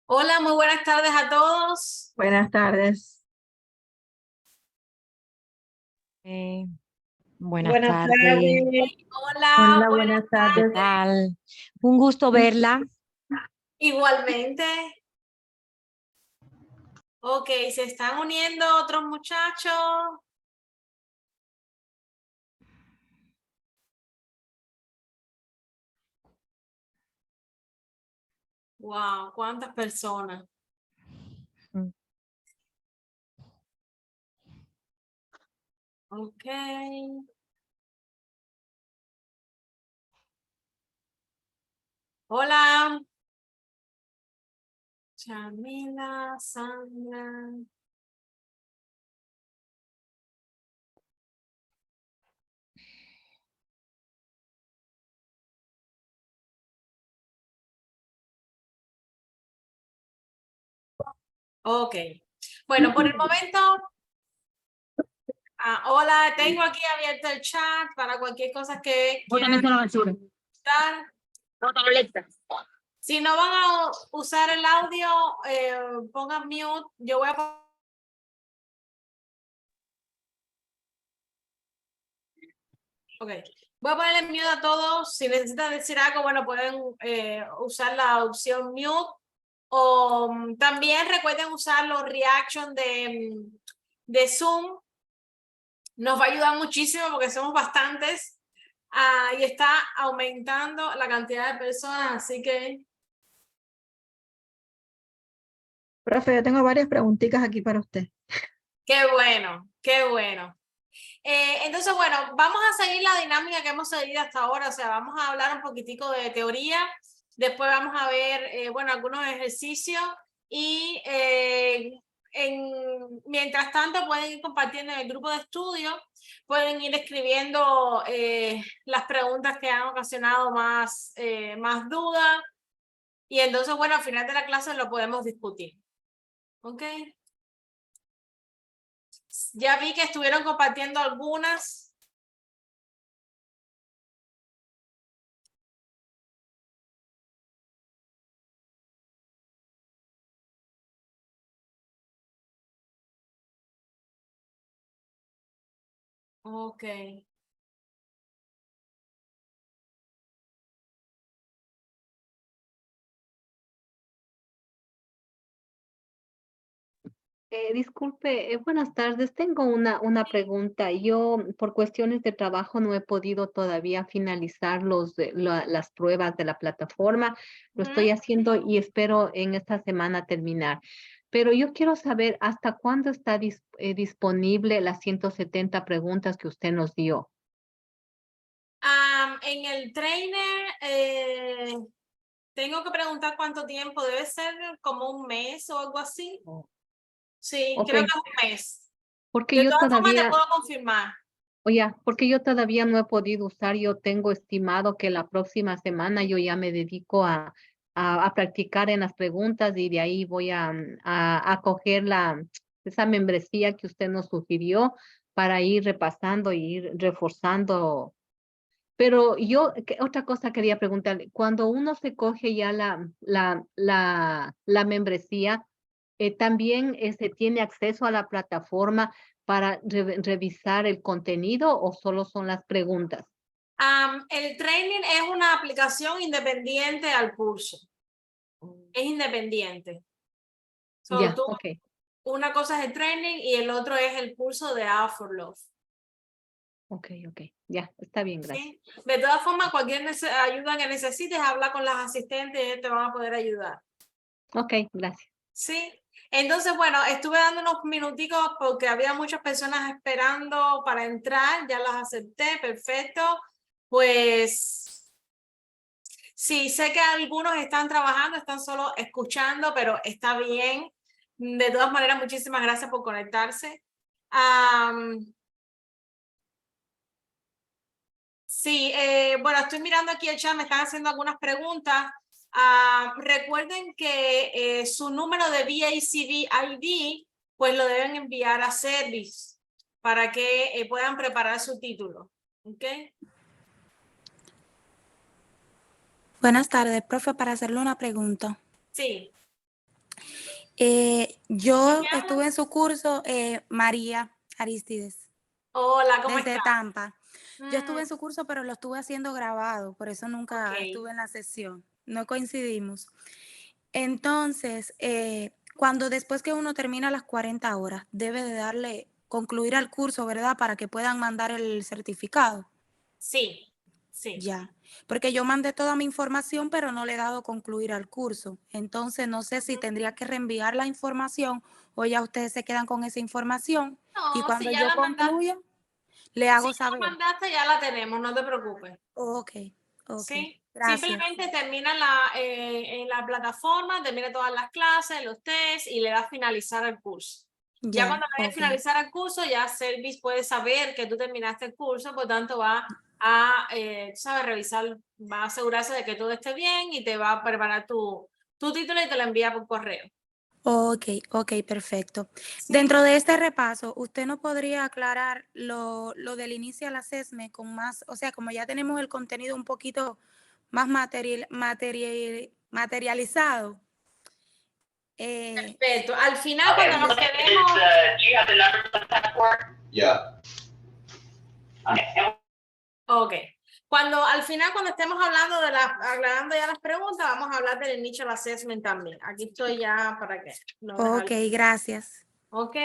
Hola, muy buenas tardes a todos. Buenas tardes. Eh, Buenas Buenas tardes, tardes. Hola, Hola, buenas buenas ¿qué tardes. tardes. tal? Un gusto verla. Igualmente. Ok, se están uniendo otros muchachos. Wow, cuántas personas. Mm. Ok. Hola, Chamila, Sandra. Ok. Bueno, por el momento, hola, tengo aquí abierto el chat para cualquier cosa que Bótame quieran eso a la basura. dar. Bótalo, Alexa. Si no van a usar el audio, pongan mute. Yo voy a Ok, voy a poner en mute a todos. Si necesitan decir algo, bueno, pueden usar la opción mute. O también recuerden usar los reactions de Zoom. Nos va a ayudar muchísimo porque somos bastantes. Y está aumentando la cantidad de personas, así que... Profe, yo tengo varias preguntitas aquí para usted. Qué bueno, qué bueno. Entonces, bueno, vamos a seguir la dinámica que hemos seguido hasta ahora, o sea, vamos a hablar un poquitico de teoría, después vamos a ver, bueno, algunos ejercicios y mientras tanto pueden ir compartiendo en el grupo de estudio, pueden ir escribiendo las preguntas que han ocasionado más dudas y entonces, bueno, al final de la clase lo podemos discutir. ¿Ok? Ya vi que estuvieron compartiendo algunas. Ok. Disculpe, buenas tardes. Tengo una pregunta. Yo, por cuestiones de trabajo, no he podido todavía finalizar las pruebas de la plataforma. Lo estoy haciendo y espero en esta semana terminar. Pero yo quiero saber hasta cuándo está disponible las 170 preguntas que usted nos dio. En el trainer tengo que preguntar cuánto tiempo, debe ser como un mes o algo así. Oh, Sí, ok, creo que es un mes. porque De yo todas formas, te todavía, puedo confirmar. oye, porque yo todavía no he podido usar, yo tengo estimado que la próxima semana yo ya me dedico a practicar en las preguntas y de ahí voy a coger esa membresía que usted nos sugirió para ir repasando y ir reforzando. Pero yo, otra cosa quería preguntarle, cuando uno se coge ya la membresía, ¿también se tiene acceso a la plataforma para revisar el contenido o solo son las preguntas? El training es una aplicación independiente al curso. Es independiente. So, Ya, ok, una cosa es el training y el otro es el curso de Out for Love. ok, ya, está bien, gracias. ¿Sí? De todas formas, cualquier ayuda que necesites, habla con las asistentes y ellos te van a poder ayudar. Ok, gracias. Sí, entonces, bueno, estuve dando unos minuticos porque había muchas personas esperando para entrar, ya las acepté, perfecto. Pues sí, sé que algunos están trabajando, están solo escuchando, pero está bien. De todas maneras, muchísimas gracias por conectarse. Sí, bueno, estoy mirando aquí el chat, me están haciendo algunas preguntas. Recuerden que su número de VACD ID, pues lo deben enviar a Service para que puedan preparar su título. ¿Ok? Buenas tardes, profe, para hacerle una pregunta. Sí. Yo ¿Quién estuve habla? en su curso, María Aristides, Hola, ¿cómo desde estás? Tampa. Yo estuve Mm, en su curso, pero lo estuve haciendo grabado, por eso ok. nunca estuve en la sesión. No coincidimos. Entonces, cuando después que uno termina las 40 horas, debe de darle, concluir al curso, ¿verdad? Para que puedan mandar el certificado. Sí, sí. Ya, porque yo mandé toda mi información, pero no le he dado concluir al curso. Entonces, no sé si tendría que reenviar la información o ya ustedes se quedan con esa información y No, cuando yo concluya, le si hago ya la saber. mandaste, ya la tenemos, no te preocupes. Ok, ok, Sí, gracias. simplemente termina en la plataforma, termina todas las clases, los tests y le das finalizar el curso. Ya Ya, cuando le des ok. finalizar el curso, ya Service puede saber que tú terminaste el curso, por tanto va a, ¿sabes? Revisar, va a asegurarse de que todo esté bien y te va a preparar tu título y te lo envía por correo. Ok, ok, perfecto. Sí. Dentro de este repaso, ¿usted no podría aclarar lo del inicial assessment con más, o sea, como ya tenemos el contenido un poquito más materializado? Perfecto. Al final, cuando nos quedemos, Do you have the numbers on that board? Yeah. Okay. ok. Al final, cuando estemos hablando aclarando ya las preguntas, vamos a hablar del initial assessment también. Aquí estoy ya para que no Ok, gracias. Ok.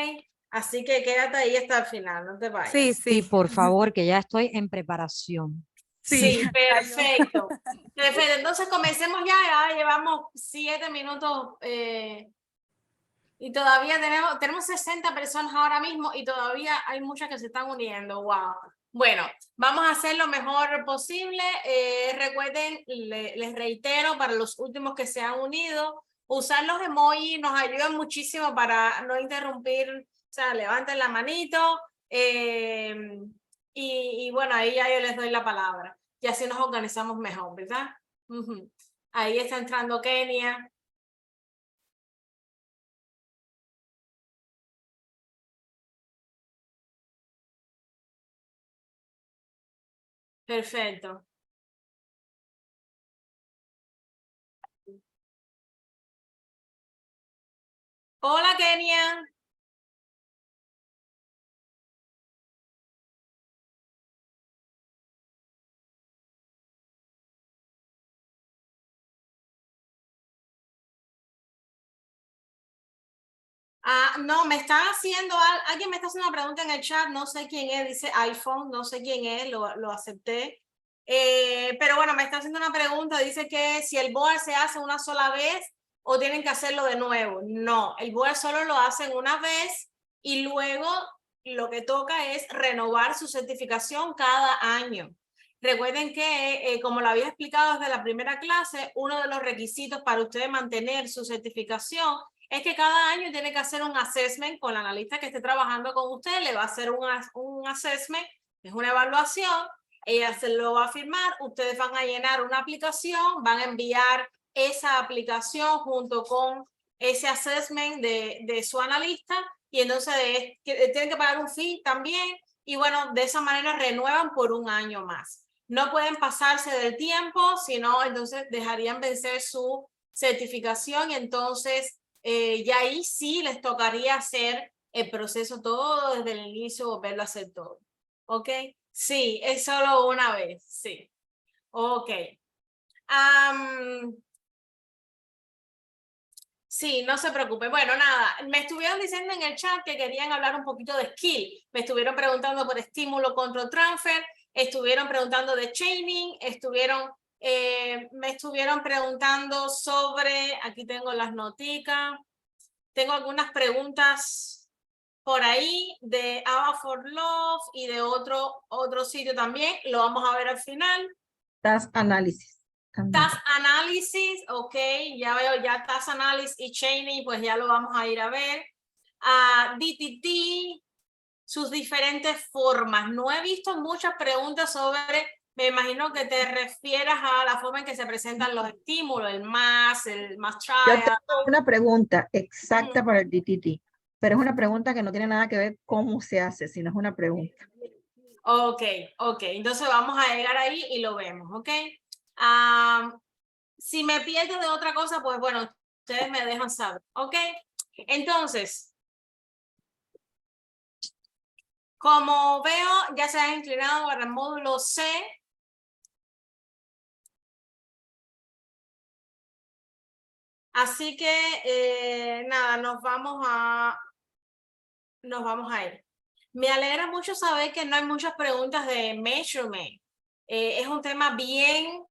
Así que quédate ahí hasta el final, no te Sí, vayas. Sí, sí, por favor, que ya estoy en preparación. sí. Sí, perfecto. Perfecto. Entonces comencemos ya. Ya llevamos 7 minutos y todavía tenemos 60 personas ahora mismo y todavía hay muchas que se están uniendo. Wow. Bueno, vamos a hacer lo mejor posible. Recuerden, les reitero, para los últimos que se han unido, usar los emojis nos ayudan muchísimo para no interrumpir. O sea, levanten la manito y bueno, ahí ya yo les doy la palabra. Y así nos organizamos mejor, ¿verdad? Ahí está entrando Kenia. Perfecto. Hola, Kenia. No, me están haciendo, alguien me está haciendo una pregunta en el chat, no sé quién es, dice iPhone, no sé quién es, lo acepté. Pero bueno, me está haciendo una pregunta, dice que si el board se hace una sola vez o tienen que hacerlo de nuevo. No, el board solo lo hacen una vez y luego lo que toca es renovar su certificación cada año. Recuerden que, como lo había explicado desde la primera clase, uno de los requisitos para ustedes mantener su certificación es que cada año tiene que hacer un assessment con la analista que esté trabajando con usted, le va a hacer un assessment, es una evaluación, ella se lo va a firmar, ustedes van a llenar una aplicación, van a enviar esa aplicación junto con ese assessment de su analista y entonces tienen que pagar un fee también y bueno, de esa manera renuevan por un año más. No pueden pasarse del tiempo, sino entonces dejarían vencer su certificación y entonces y ahí sí les tocaría hacer el proceso todo desde el inicio, volverlo a hacer todo. ¿Ok? Sí, es solo una vez, sí. Ok. Sí, no se preocupe. Bueno, nada, me estuvieron diciendo en el chat que querían hablar un poquito de skill. Me estuvieron preguntando por estímulo control transfer, estuvieron preguntando de chaining, me estuvieron preguntando sobre, aquí tengo las noticas, tengo algunas preguntas por ahí de Ava for Love y de otro sitio también. Lo vamos a ver al final. Task análisis. También. Task Analysis, ok, ya veo ya Task Analysis y Chaining, pues ya lo vamos a ir a ver. DTT, sus diferentes formas. No he visto muchas preguntas sobre, me imagino que te refieras a la forma en que se presentan los estímulos, el más Yo trial. tengo una pregunta exacta para el DTT, pero es una pregunta que no tiene nada que ver cómo se hace, sino es una pregunta. Ok, entonces vamos a llegar ahí y lo vemos, ok. Si me pierdo de otra cosa, pues bueno, Ustedes me dejan saber, ¿ok? Entonces, como veo, ya se han inclinado para el módulo C. Así que, nada, nos vamos a ir. Me alegra mucho saber que no hay muchas preguntas de measurement. Es un tema bien,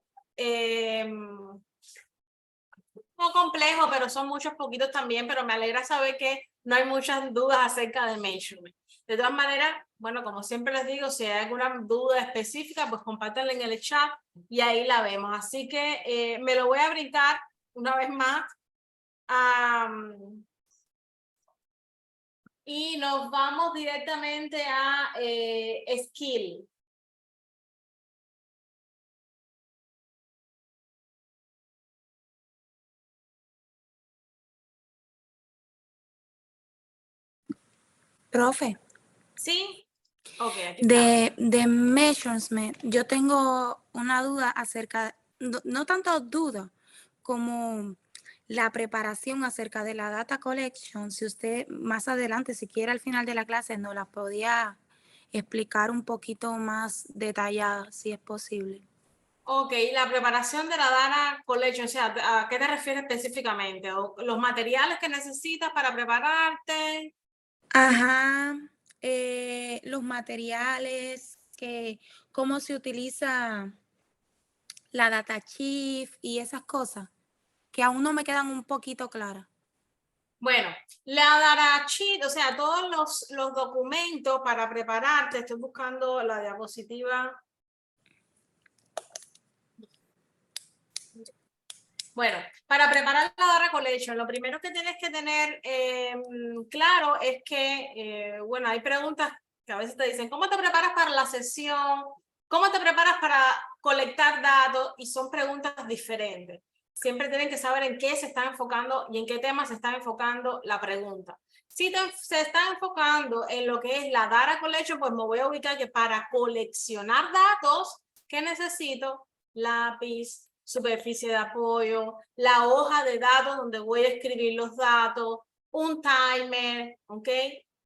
no complejo, pero son muchos poquitos también, pero me alegra saber que no hay muchas dudas acerca del measurement. De todas maneras, bueno, como siempre les digo, si hay alguna duda específica, pues compártanla en el chat y ahí la vemos. Así que me lo voy a brincar una vez más. Y nos vamos directamente a skill. Profe, ¿Sí? Ok, aquí está. de measurement, yo tengo una duda acerca, no tanto duda, como la preparación acerca de la data collection. Si usted más adelante, si quiere al final de la clase, nos la podía explicar un poquito más detallada, si es posible. Ok, la preparación de la data collection, o sea, ¿a qué te refieres específicamente? ¿O los materiales que necesitas para prepararte? Ajá, los materiales, cómo se utiliza la data sheet y esas cosas, que aún no me quedan un poquito claras. Bueno, la data sheet, o sea, todos los documentos para prepararte, estoy buscando la diapositiva. Bueno, para preparar la data collection, lo primero que tienes que tener claro es que, bueno, hay preguntas que a veces te dicen, ¿cómo te preparas para la sesión? ¿Cómo te preparas para colectar datos? Y son preguntas diferentes. Siempre tienen que saber en qué se está enfocando y en qué tema se está enfocando la pregunta. Si se está enfocando en lo que es la data collection, pues me voy a ubicar que para coleccionar datos, ¿qué necesito? Lápiz, superficie de apoyo, la hoja de datos donde voy a escribir los datos, un timer, ¿ok?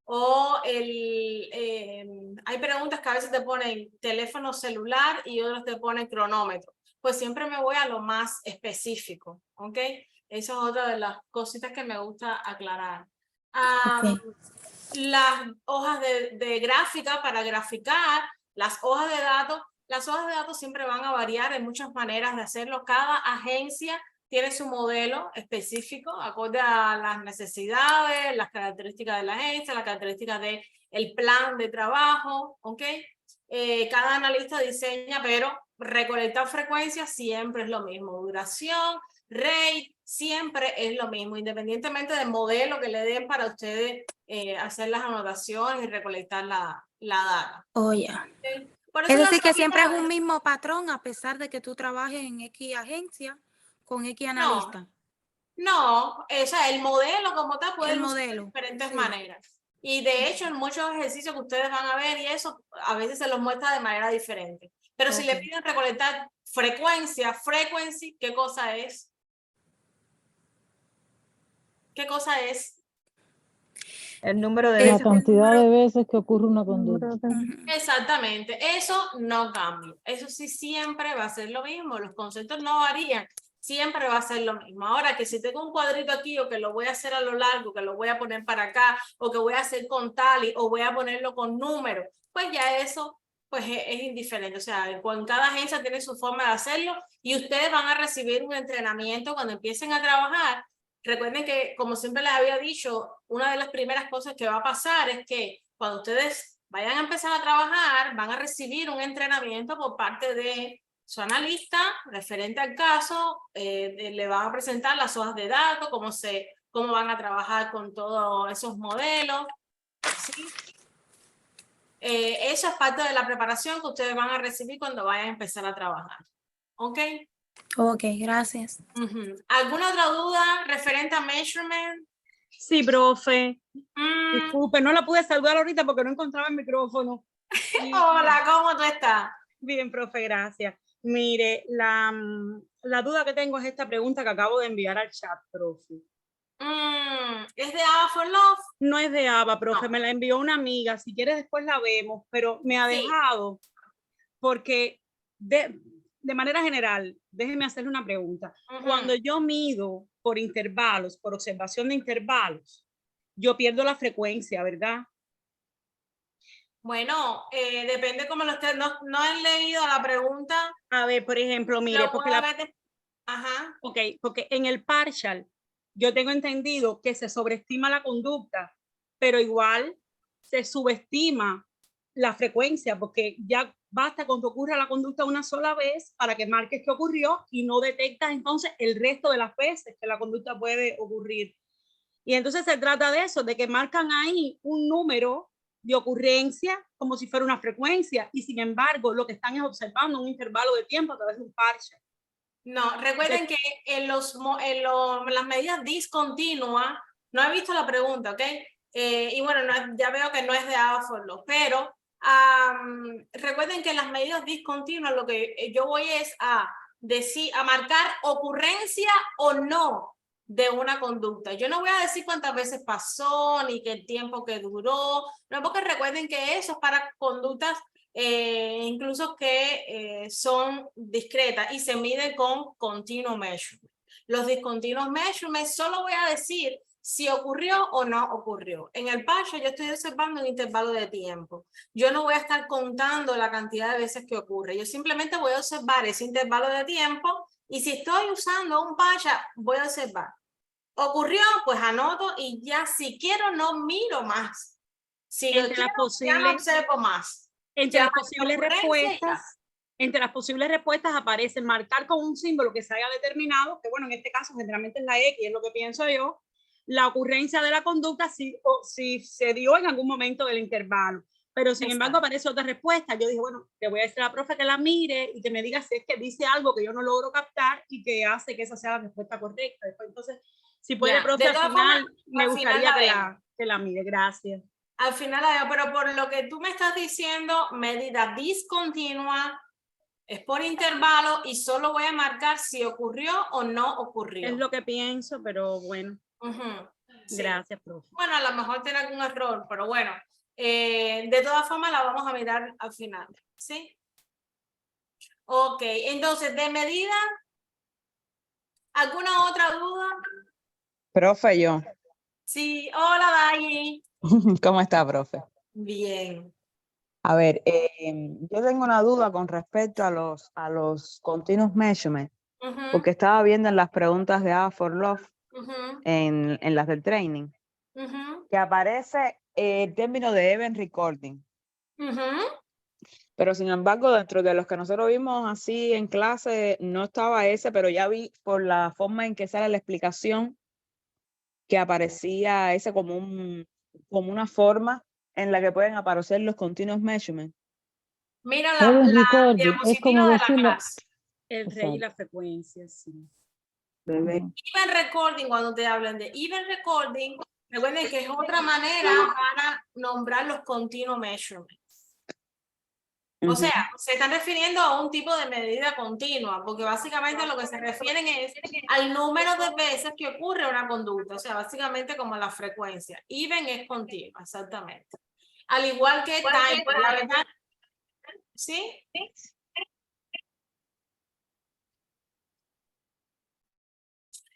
O hay preguntas que a veces te ponen teléfono celular y otros te ponen cronómetro. Pues siempre me voy a lo más específico, ¿ok? Esa es otra de las cositas que me gusta aclarar. Las hojas de gráfica para graficar, las hojas de datos siempre van a variar, hay muchas maneras de hacerlo. Cada agencia tiene su modelo específico, acorde a las necesidades, las características de la agencia, las características del plan de trabajo, ¿ok? Cada analista diseña, pero recolectar frecuencias siempre es lo mismo. Duración, rate, siempre es lo mismo, independientemente del modelo que le den para ustedes hacer las anotaciones y recolectar la data. Oye. Por eso Es decir, que aquí siempre es está. un mismo patrón, a pesar de que tú trabajes en X agencia con X analista. No, o sea, el modelo como tal puede El usar de modelo, diferentes sí. maneras. Y de hecho, en muchos ejercicios que ustedes van a ver y eso, a veces se los muestra de manera diferente. Pero si le Ok. piden recolectar frequency, ¿qué cosa es? ¿Qué cosa es? El número de La veces. Cantidad de veces que ocurre una conducta. Ujú. Exactamente, eso no cambia. Eso sí siempre va a ser lo mismo. Los conceptos no varían. Siempre va a ser lo mismo. Ahora que si tengo un cuadrito aquí o que lo voy a hacer a lo largo, que lo voy a poner para acá o que voy a hacer con tally o voy a ponerlo con números, pues ya eso pues es indiferente. O sea, en cada agencia tiene su forma de hacerlo y ustedes van a recibir un entrenamiento cuando empiecen a trabajar. Recuerden que, como siempre les había dicho, una de las primeras cosas que va a pasar es que cuando ustedes vayan a empezar a trabajar, van a recibir un entrenamiento por parte de su analista referente al caso, le van a presentar las hojas de datos, cómo van a trabajar con todos esos modelos, ¿sí? Eso es parte de la preparación que ustedes van a recibir cuando vayan a empezar a trabajar, ¿ok? Ok, gracias. ¿Alguna otra duda referente a measurement? Sí, profe. Mm, Disculpe, no la pude saludar ahorita porque no encontraba el micrófono. Hola, ¿cómo tú estás? Bien, profe, gracias. Mire, La duda que tengo es esta pregunta que acabo de enviar al chat, profe. ¿Es de Ava for Love? No es de Ava, profe, No. me la envió una amiga. Si quieres después la vemos, pero me ha Sí. dejado porque de manera general, déjeme hacerle una pregunta. Cuando yo mido por intervalos, por observación de intervalos, yo pierdo la frecuencia, ¿verdad? Bueno, depende cómo lo estés. No he leído la pregunta. A ver, por ejemplo, mire, Lo porque voy a ver Ajá. Ok, porque en el partial yo tengo entendido que se sobreestima la conducta, pero igual se subestima la frecuencia, porque ya basta con que ocurra la conducta una sola vez para que marques que ocurrió y no detectas entonces el resto de las veces que la conducta puede ocurrir. Y entonces se trata de eso, de que marcan ahí un número de ocurrencia como si fuera una frecuencia, y sin embargo lo que están es observando un intervalo de tiempo a través de un partial. No, recuerden que en las medidas discontinuas, no he visto la pregunta, ¿ok? Y bueno, ya veo que no es de Ava for Love, pero recuerden que en las medidas discontinuas lo que yo voy es a marcar ocurrencia o no de una conducta. Yo no voy a decir cuántas veces pasó, ni qué tiempo que duró, no, porque recuerden que eso es para conductas incluso que son discretas y se miden con continuous measurement. Los discontinuous measurements solo voy a decir si ocurrió o no ocurrió. En el partial yo estoy observando un intervalo de tiempo. Yo no voy a estar contando la cantidad de veces que ocurre. Yo simplemente voy a observar ese intervalo de tiempo y si estoy usando un partial, voy a observar. ¿Ocurrió? Pues anoto y ya si quiero no miro más. Si lo quiero, ya no observo más. Entre las posibles respuestas, aparece marcar con un símbolo que se haya determinado, que bueno, en este caso generalmente es la X, es lo que pienso yo, la ocurrencia de la conducta si se dio en algún momento del intervalo. Pero sin embargo aparece otra respuesta. Yo dije, bueno, le voy a decir a la profe que la mire y que me diga si es que dice algo que yo no logro captar y que hace que esa sea la respuesta correcta. Entonces, si puede, profe, al final me gustaría que la mire. Gracias. Al final, pero por lo que tú me estás diciendo, medida discontinua, es por intervalo y solo voy a marcar si ocurrió o no ocurrió. Es lo que pienso, pero bueno. Sí. Gracias, profe. Bueno, a lo mejor tiene algún error, pero bueno, de todas formas la vamos a mirar al final, ¿sí? Ok, entonces, de medida, ¿alguna otra duda? Profe, yo. Sí, hola, Dai. ¿Cómo está, profe? Bien. A ver, yo tengo una duda con respecto a los continuous measurements, porque estaba viendo en las preguntas de Ava for Love, en las del training, que aparece el término de event recording. Pero sin embargo, dentro de los que nosotros vimos así en clase, no estaba ese, pero ya vi por la forma en que sale la explicación que aparecía ese como una forma en la que pueden aparecer los continuous measurements. Mira Event la recording, es diapositiva como de la decirlo. clase. El rey y la frecuencia, sí. Event recording, cuando te hablan de event recording, recuerden que es otra manera para nombrar los continuous measurements. O sea, se están refiriendo a un tipo de medida continua, porque básicamente lo que se refieren es al número de veces que ocurre una conducta, o sea, básicamente como la frecuencia. Even es continua, exactamente. Al igual que time, la verdad, ¿sí?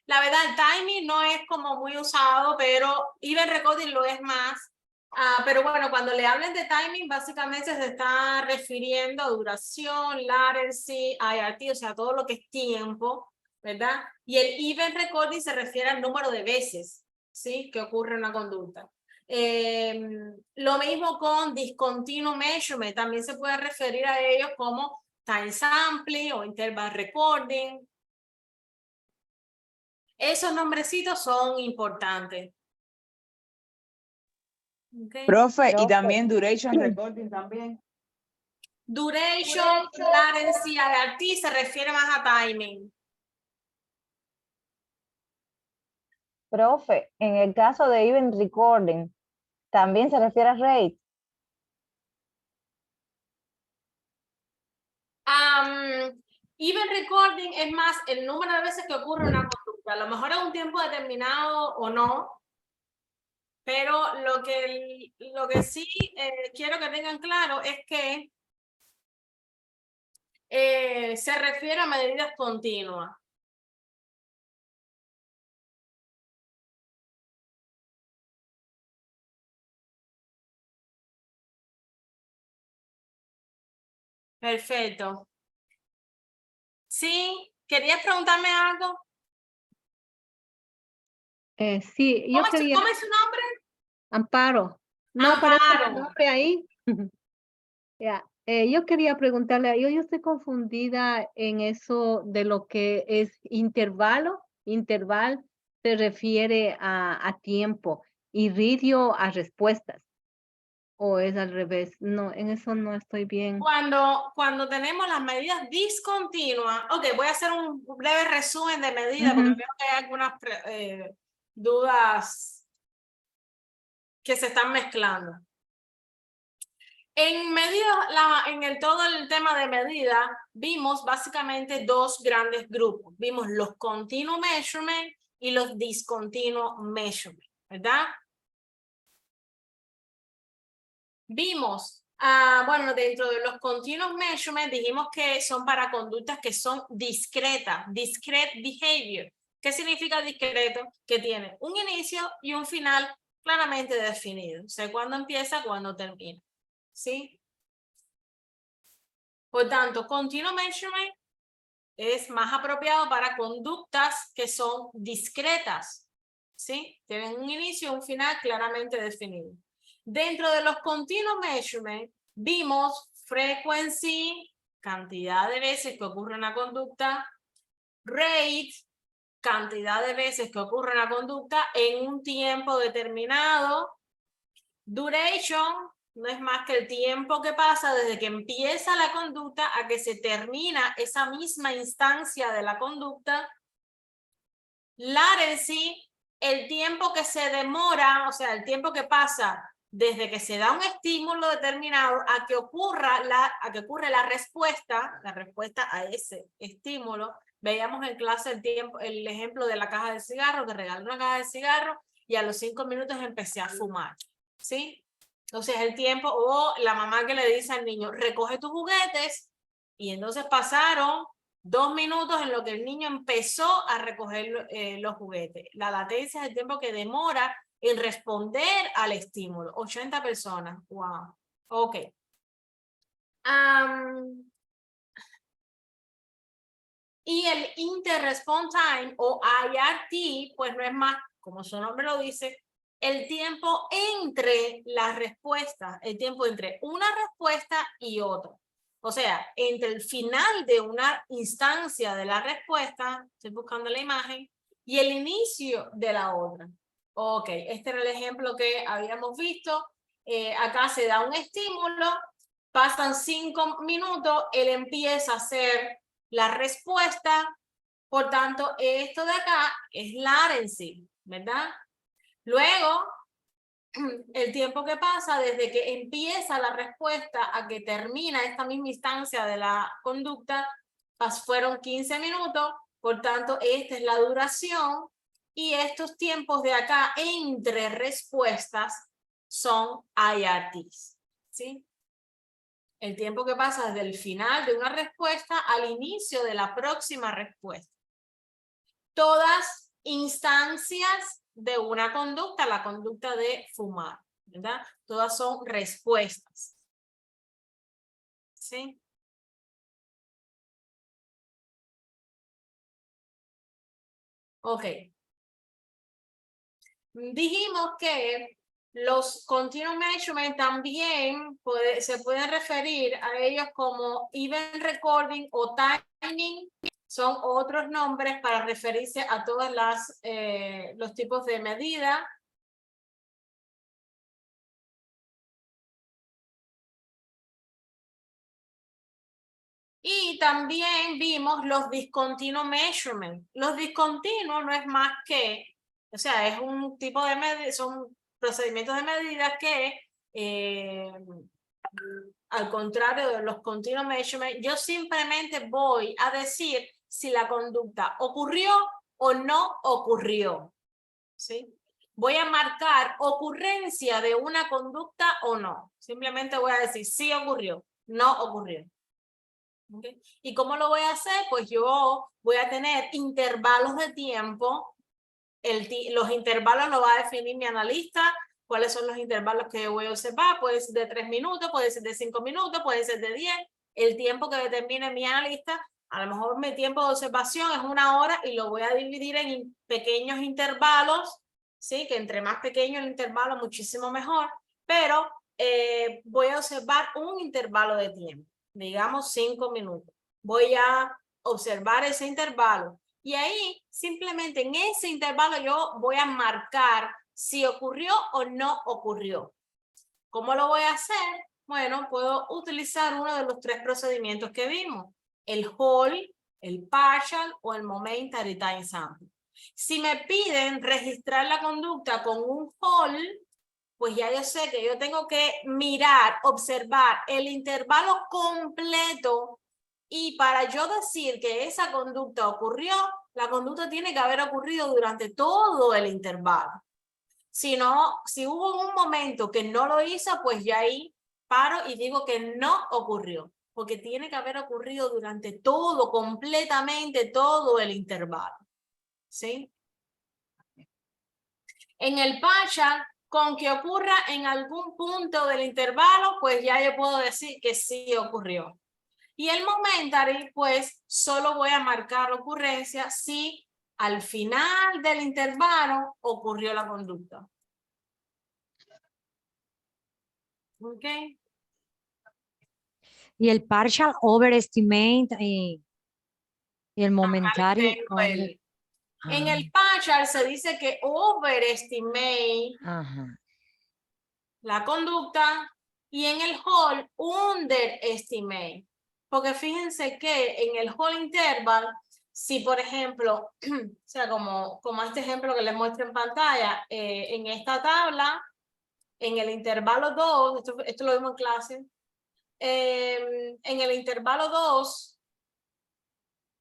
La verdad, el timing no es como muy usado, pero even recording lo es más. Pero bueno, cuando le hablen de timing, básicamente se está refiriendo a duración, latency, IRT, o sea, todo lo que es tiempo, ¿verdad? Y el event recording se refiere al número de veces, ¿sí? Que ocurre una conducta. Lo mismo con discontinuous measurement, también se puede referir a ellos como time sampling o interval recording. Esos nombrecitos son importantes. Okay. Profe, y también duration recording también. Duration, latency, IRT se refiere más a timing. Profe, en el caso de event recording, ¿también se refiere a rate? Even recording es más el número de veces que ocurre una conducta. A lo mejor es un tiempo determinado o no, pero lo que sí quiero que tengan claro es que se refiere a medidas continuas. Perfecto. Sí, ¿querías preguntarme algo? Sí, yo quería, ¿Cómo es su nombre? Amparo, no aparece el Amparo. nombre ahí. Ya, yo quería preguntarle, yo estoy confundida en eso de lo que es intervalo. Interval se refiere a tiempo y radio a respuestas. ¿O es al revés? No, en eso no estoy bien. Cuando tenemos las medidas discontinuas, ok, voy a hacer un breve resumen de medidas porque veo que hay algunas dudas que se están mezclando. En todo el tema de medida, vimos básicamente dos grandes grupos. Vimos los continuous measurement y los discontinuous measurement, ¿verdad? Vimos, bueno, dentro de los continuous measurement dijimos que son para conductas que son discretas, discrete behavior. ¿Qué significa discreto? Que tiene un inicio y un final claramente definido. O sea, cuándo empieza, cuándo termina. ¿Sí? Por tanto, continuous measurement es más apropiado para conductas que son discretas. ¿Sí? Tienen un inicio y un final claramente definido. Dentro de los continuous measurement, vimos frequency, cantidad de veces que ocurre una conducta, rate, cantidad de veces que ocurre una conducta en un tiempo determinado, duration, no es más que el tiempo que pasa desde que empieza la conducta a que se termina esa misma instancia de la conducta, latency, el tiempo que se demora, o sea, el tiempo que pasa desde que se da un estímulo determinado a que ocurre la respuesta a ese estímulo. Veíamos en clase el ejemplo de la caja de cigarros, que regalé una caja de cigarros y a los 5 minutos empecé a fumar, ¿sí? Entonces el tiempo, o la mamá que le dice al niño, recoge tus juguetes, y entonces pasaron 2 minutos en lo que el niño empezó a recoger los juguetes. La latencia es el tiempo que demora en responder al estímulo. 80 personas. Wow. Ok. Y el Inter-Response Time o IRT, pues no es más, como su nombre lo dice, el tiempo entre las respuestas, el tiempo entre una respuesta y otra. O sea, entre el final de una instancia de la respuesta, estoy buscando la imagen, y el inicio de la otra. Ok, este era el ejemplo que habíamos visto. Acá se da un estímulo, pasan 5 minutos, él empieza a hacer la respuesta, por tanto, esto de acá es latency, ¿verdad? Luego, el tiempo que pasa desde que empieza la respuesta a que termina esta misma instancia de la conducta, fueron 15 minutos, por tanto, esta es la duración, y estos tiempos de acá entre respuestas son IRTs, ¿sí? El tiempo que pasa desde el final de una respuesta al inicio de la próxima respuesta. Todas instancias de una conducta, la conducta de fumar, ¿verdad? Todas son respuestas. ¿Sí? Ok. Dijimos que los continuous measurement también se pueden referir a ellos como event recording o timing. Son otros nombres para referirse a todos los tipos de medida. Y también vimos los discontinuous measurement. Los discontinuos no es más que, o sea, es un tipo de medida, son procedimientos de medida que al contrario de los continuous measurement, yo simplemente voy a decir si la conducta ocurrió o no ocurrió, ¿sí? Voy a marcar ocurrencia de una conducta o no. Simplemente voy a decir sí ocurrió, no ocurrió. ¿Okay? ¿Y cómo lo voy a hacer? Pues yo voy a tener intervalos de tiempo. Los intervalos los va a definir mi analista. ¿Cuáles son los intervalos que voy a observar? Puede ser de 3 minutos, puede ser de 5 minutos, puede ser de 10. El tiempo que determine mi analista, a lo mejor mi tiempo de observación es 1 hora y lo voy a dividir en pequeños intervalos, ¿sí? Que entre más pequeño el intervalo, muchísimo mejor. Pero voy a observar un intervalo de tiempo, digamos 5 minutos. Voy a observar ese intervalo. Y ahí, simplemente en ese intervalo, yo voy a marcar si ocurrió o no ocurrió. ¿Cómo lo voy a hacer? Bueno, puedo utilizar uno de los 3 procedimientos que vimos. El whole, el partial o el momentary time sample. Si me piden registrar la conducta con un whole, pues ya yo sé que yo tengo que mirar, observar el intervalo completo. Y para yo decir que esa conducta ocurrió, la conducta tiene que haber ocurrido durante todo el intervalo. Si hubo un momento que no lo hizo, pues ya ahí paro y digo que no ocurrió. Porque tiene que haber ocurrido durante todo, completamente todo el intervalo. ¿Sí? En el partial, con que ocurra en algún punto del intervalo, pues ya yo puedo decir que sí ocurrió. Y el momentary, pues solo voy a marcar ocurrencia si al final del intervalo ocurrió la conducta. ¿Ok? Y el partial overestimate y el momentary. En el partial se dice que overestimate la conducta y en el whole underestimate. Porque fíjense que en el whole interval, si por ejemplo, o sea, como este ejemplo que les muestro en pantalla, en esta tabla, en el intervalo 2, esto lo vimos en clase, en el intervalo 2,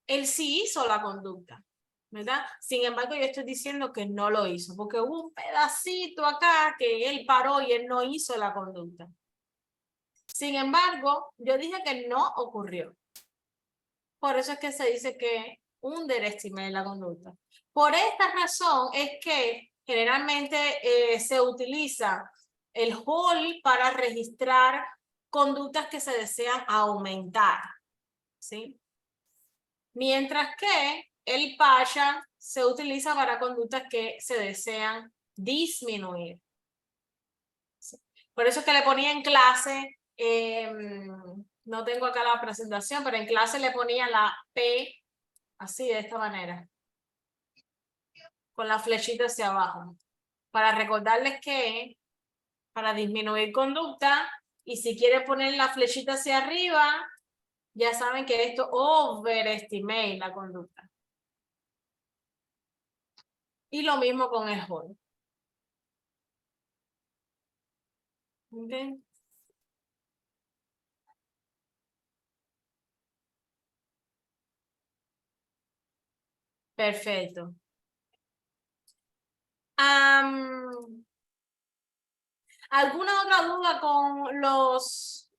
él sí hizo la conducta, ¿verdad? Sin embargo, yo estoy diciendo que no lo hizo, porque hubo un pedacito acá que él paró y él no hizo la conducta. Sin embargo, yo dije que no ocurrió. Por eso es que se dice que underestimé la conducta. Por esta razón es que generalmente se utiliza el whole para registrar conductas que se desean aumentar, ¿sí? Mientras que el partial se utiliza para conductas que se desean disminuir. ¿Sí? Por eso es que le ponía en clase, no tengo acá la presentación, pero en clase le ponía la P así, de esta manera, con la flechita hacia abajo, para recordarles que para disminuir conducta, y si quieren poner la flechita hacia arriba, ya saben que esto overestimate la conducta. Y lo mismo con el whole. ¿Okay? Perfecto. ¿Alguna otra duda con los...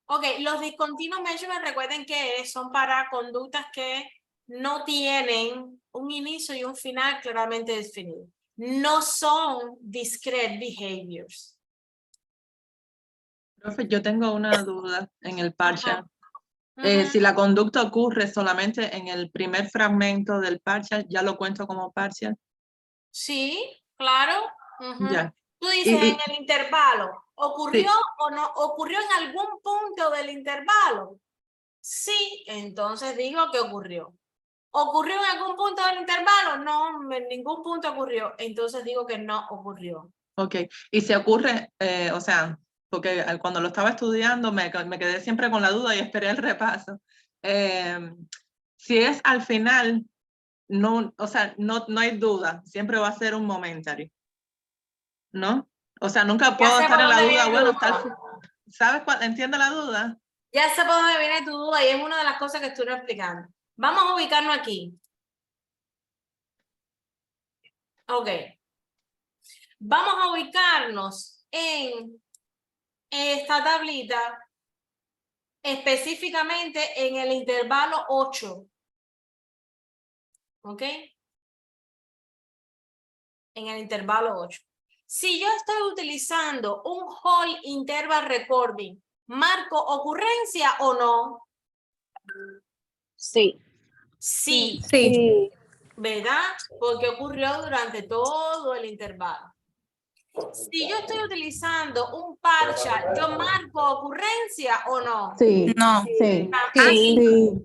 Ok, los discontinuous measurements, recuerden que son para conductas que no tienen un inicio y un final claramente definido. No son discrete behaviors. Profe, yo tengo una duda en el partial. Si la conducta ocurre solamente en el primer fragmento del partial, ¿ya lo cuento como partial? Sí, claro. Ya. Tú dices en el intervalo, ¿ocurrió sí. o no? ¿Ocurrió en algún punto del intervalo? Sí, entonces digo que ocurrió. ¿Ocurrió en algún punto del intervalo? No, en ningún punto ocurrió. Entonces digo que no ocurrió. Ok, y se ocurre, o sea, porque cuando lo estaba estudiando me quedé siempre con la duda y esperé el repaso. Si es al final, no, o sea, no hay duda, siempre va a ser un momentary, ¿no? O sea, nunca puedo estar en la duda, bueno, ¿Sabes cuál? ¿Entiende la duda? Ya sé por dónde viene tu duda y es una de las cosas que estoy explicando. Vamos a ubicarnos aquí. Ok. Vamos a ubicarnos en esta tablita, específicamente en el intervalo 8. ¿Ok? En el intervalo 8. Si yo estoy utilizando un whole interval recording, ¿marco ocurrencia o no? Sí. Sí. Sí. ¿Verdad? Porque ocurrió durante todo el intervalo. Si yo estoy utilizando un partial, ¿yo marco ocurrencia o no? Sí, No. sí, Sí.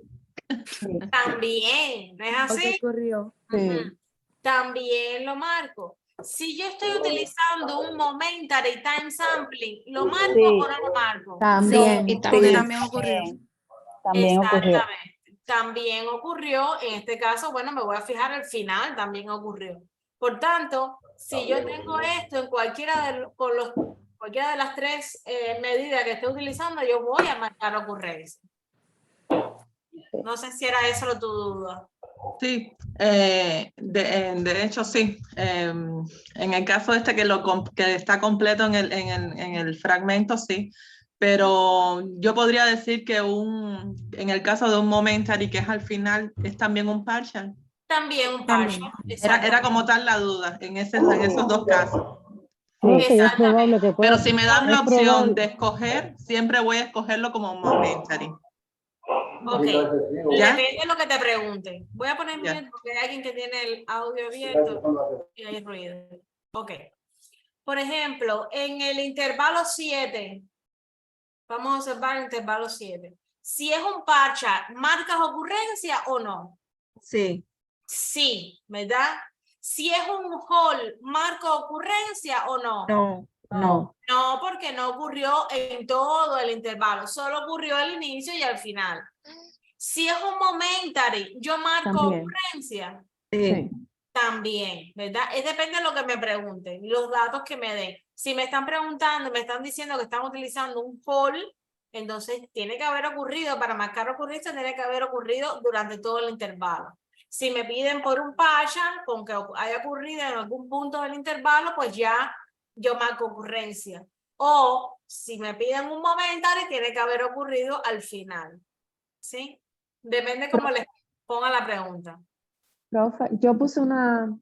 sí, También, ¿no es así? ocurrió. sí. También lo marco. Si yo estoy utilizando un momentary time sampling, ¿lo marco Sí. o no lo marco? También. Porque también ocurrió. También ocurrió. Exactamente. También ocurrió, en este caso, bueno, me voy a fijar al final, también ocurrió. Por tanto, si yo tengo esto en cualquiera de las tres medidas que esté utilizando, yo voy a marcar ocurrencia. No sé si era eso tu duda. Sí, de hecho sí. En el caso este que está completo en el fragmento, sí. Pero yo podría decir que en el caso de un momentary que es al final, es también un partial. También un partial. Era como tal la duda en esos dos casos. Profe, y es probable que pueda. Pero si me dan la es opción probable- de escoger, siempre voy a escogerlo como momentary. Ok, ¿Ya? depende de lo que te pregunte. Voy a poner Ya. mute porque hay alguien que tiene el audio abierto y hay ruido. Ok. Por ejemplo, en el intervalo 7, vamos a observar el intervalo 7. Si es un partial, ¿marcas ocurrencia o no? Sí. Sí, ¿verdad? Si es un whole, ¿marco ocurrencia o no? No. No. No, porque no ocurrió en todo el intervalo, solo ocurrió al inicio y al final. Si es un momentary, yo marco También. ocurrencia. Sí. También, ¿verdad? Es depende de lo que me pregunten, los datos que me den. Si me están preguntando, me están diciendo que están utilizando un whole, entonces tiene que haber ocurrido, para marcar ocurrencia, tiene que haber ocurrido durante todo el intervalo. Si me piden por un partial, con que haya ocurrido en algún punto del intervalo, pues ya yo marco ocurrencia. O si me piden un momentary, tiene que haber ocurrido al final. ¿Sí? Depende cómo les ponga la pregunta. Profe, yo puse una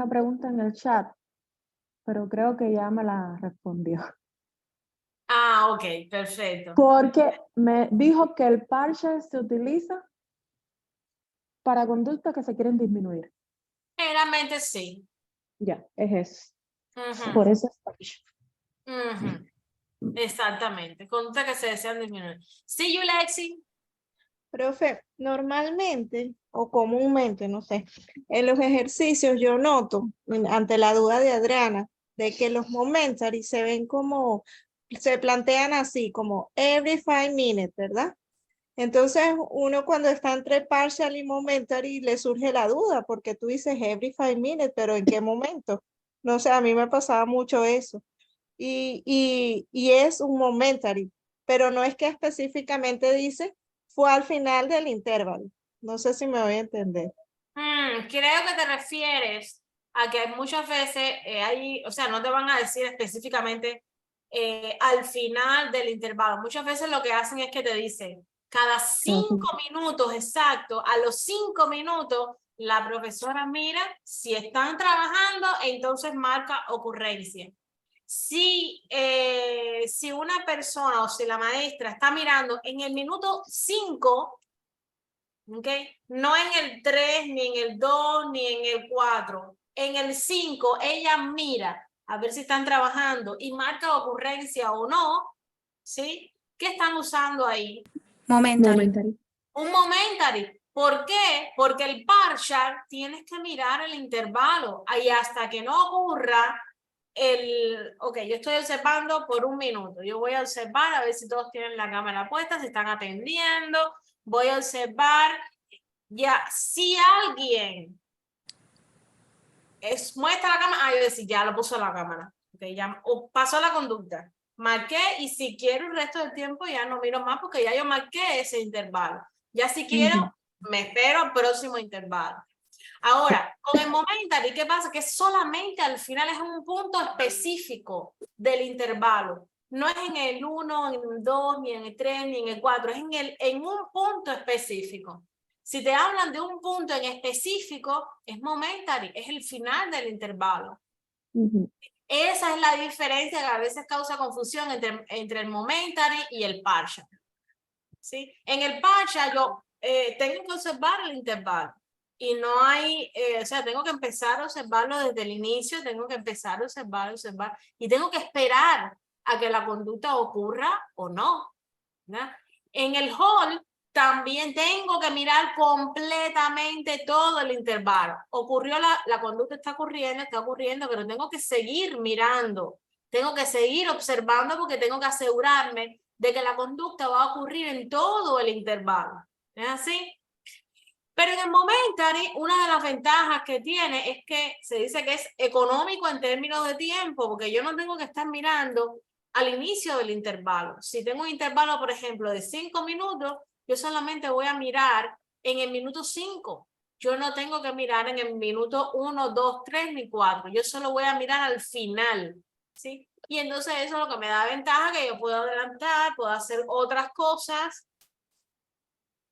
pregunta en el chat, pero creo que ya me la respondió. Ah, ok, perfecto. Porque me dijo que el partial se utiliza para conductas que se quieren disminuir. Generalmente sí. Ya, es eso. Ujú, Por eso es partial. ujú. Exactamente. Conductas que se desean disminuir. Sí, Yulexi. Profe, normalmente o comúnmente, no sé, en los ejercicios yo noto, ante la duda de Adriana, de que los momentary se ven como, se plantean así, como every 5 minutes, ¿verdad? Entonces, uno cuando está entre partial y momentary le surge la duda, porque tú dices every 5 minutes, pero ¿en qué momento? No sé, a mí me pasaba mucho eso. Y es un momentary, pero no es que específicamente dice fue al final del intervalo. No sé si me voy a entender. Creo que te refieres a que muchas veces o sea, no te van a decir específicamente al final del intervalo. Muchas veces lo que hacen es que te dicen, cada 5 minutos exacto, a los 5 minutos, la profesora mira si están trabajando, entonces marca ocurrencia. Si una persona o si la maestra está mirando en el minuto 5, ¿okay? No en el 3, ni en el 2, ni en el 4. En el 5, ella mira a ver si están trabajando y marca ocurrencia o no, ¿sí? ¿Qué están usando ahí? Momentary. Un momentary. ¿Por qué? Porque el partial tienes que mirar el intervalo y hasta que no ocurra ok, yo estoy observando por 1 minuto. Yo voy a observar a ver si todos tienen la cámara puesta, si están atendiendo. Voy a observar. Ya, si alguien muestra la cámara, yo decir, ya lo puso la cámara. Okay, ya pasó la conducta. marqué y si quiero el resto del tiempo ya no miro más porque ya yo marqué ese intervalo. Ya si quiero, me espero al próximo intervalo. Ahora, con el momentary, ¿qué pasa? Que solamente al final es un punto específico del intervalo. No es en el 1, en el 2, ni en el 3, ni en el 4. Es en un punto específico. Si te hablan de un punto en específico, es momentary, es el final del intervalo. Esa es la diferencia que a veces causa confusión entre el momentary y el partial. ¿Sí? En el partial yo tengo que observar el intervalo. Y no hay, o sea, tengo que empezar a observarlo desde el inicio, tengo que empezar a observar, y tengo que esperar a que la conducta ocurra o no, ¿verdad? En el whole también tengo que mirar completamente todo el intervalo. Ocurrió la conducta está ocurriendo, pero tengo que seguir mirando, tengo que seguir observando porque tengo que asegurarme de que la conducta va a ocurrir en todo el intervalo. ¿Es así? Pero en el momentary, una de las ventajas que tiene es que se dice que es económico en términos de tiempo, porque yo no tengo que estar mirando al inicio del intervalo. Si tengo un intervalo, por ejemplo, de 5 minutos, yo solamente voy a mirar en el minuto 5. Yo no tengo que mirar en el minuto 1, 2, 3 ni 4. Yo solo voy a mirar al final, ¿sí? Y entonces eso es lo que me da ventaja, que yo puedo adelantar, puedo hacer otras cosas.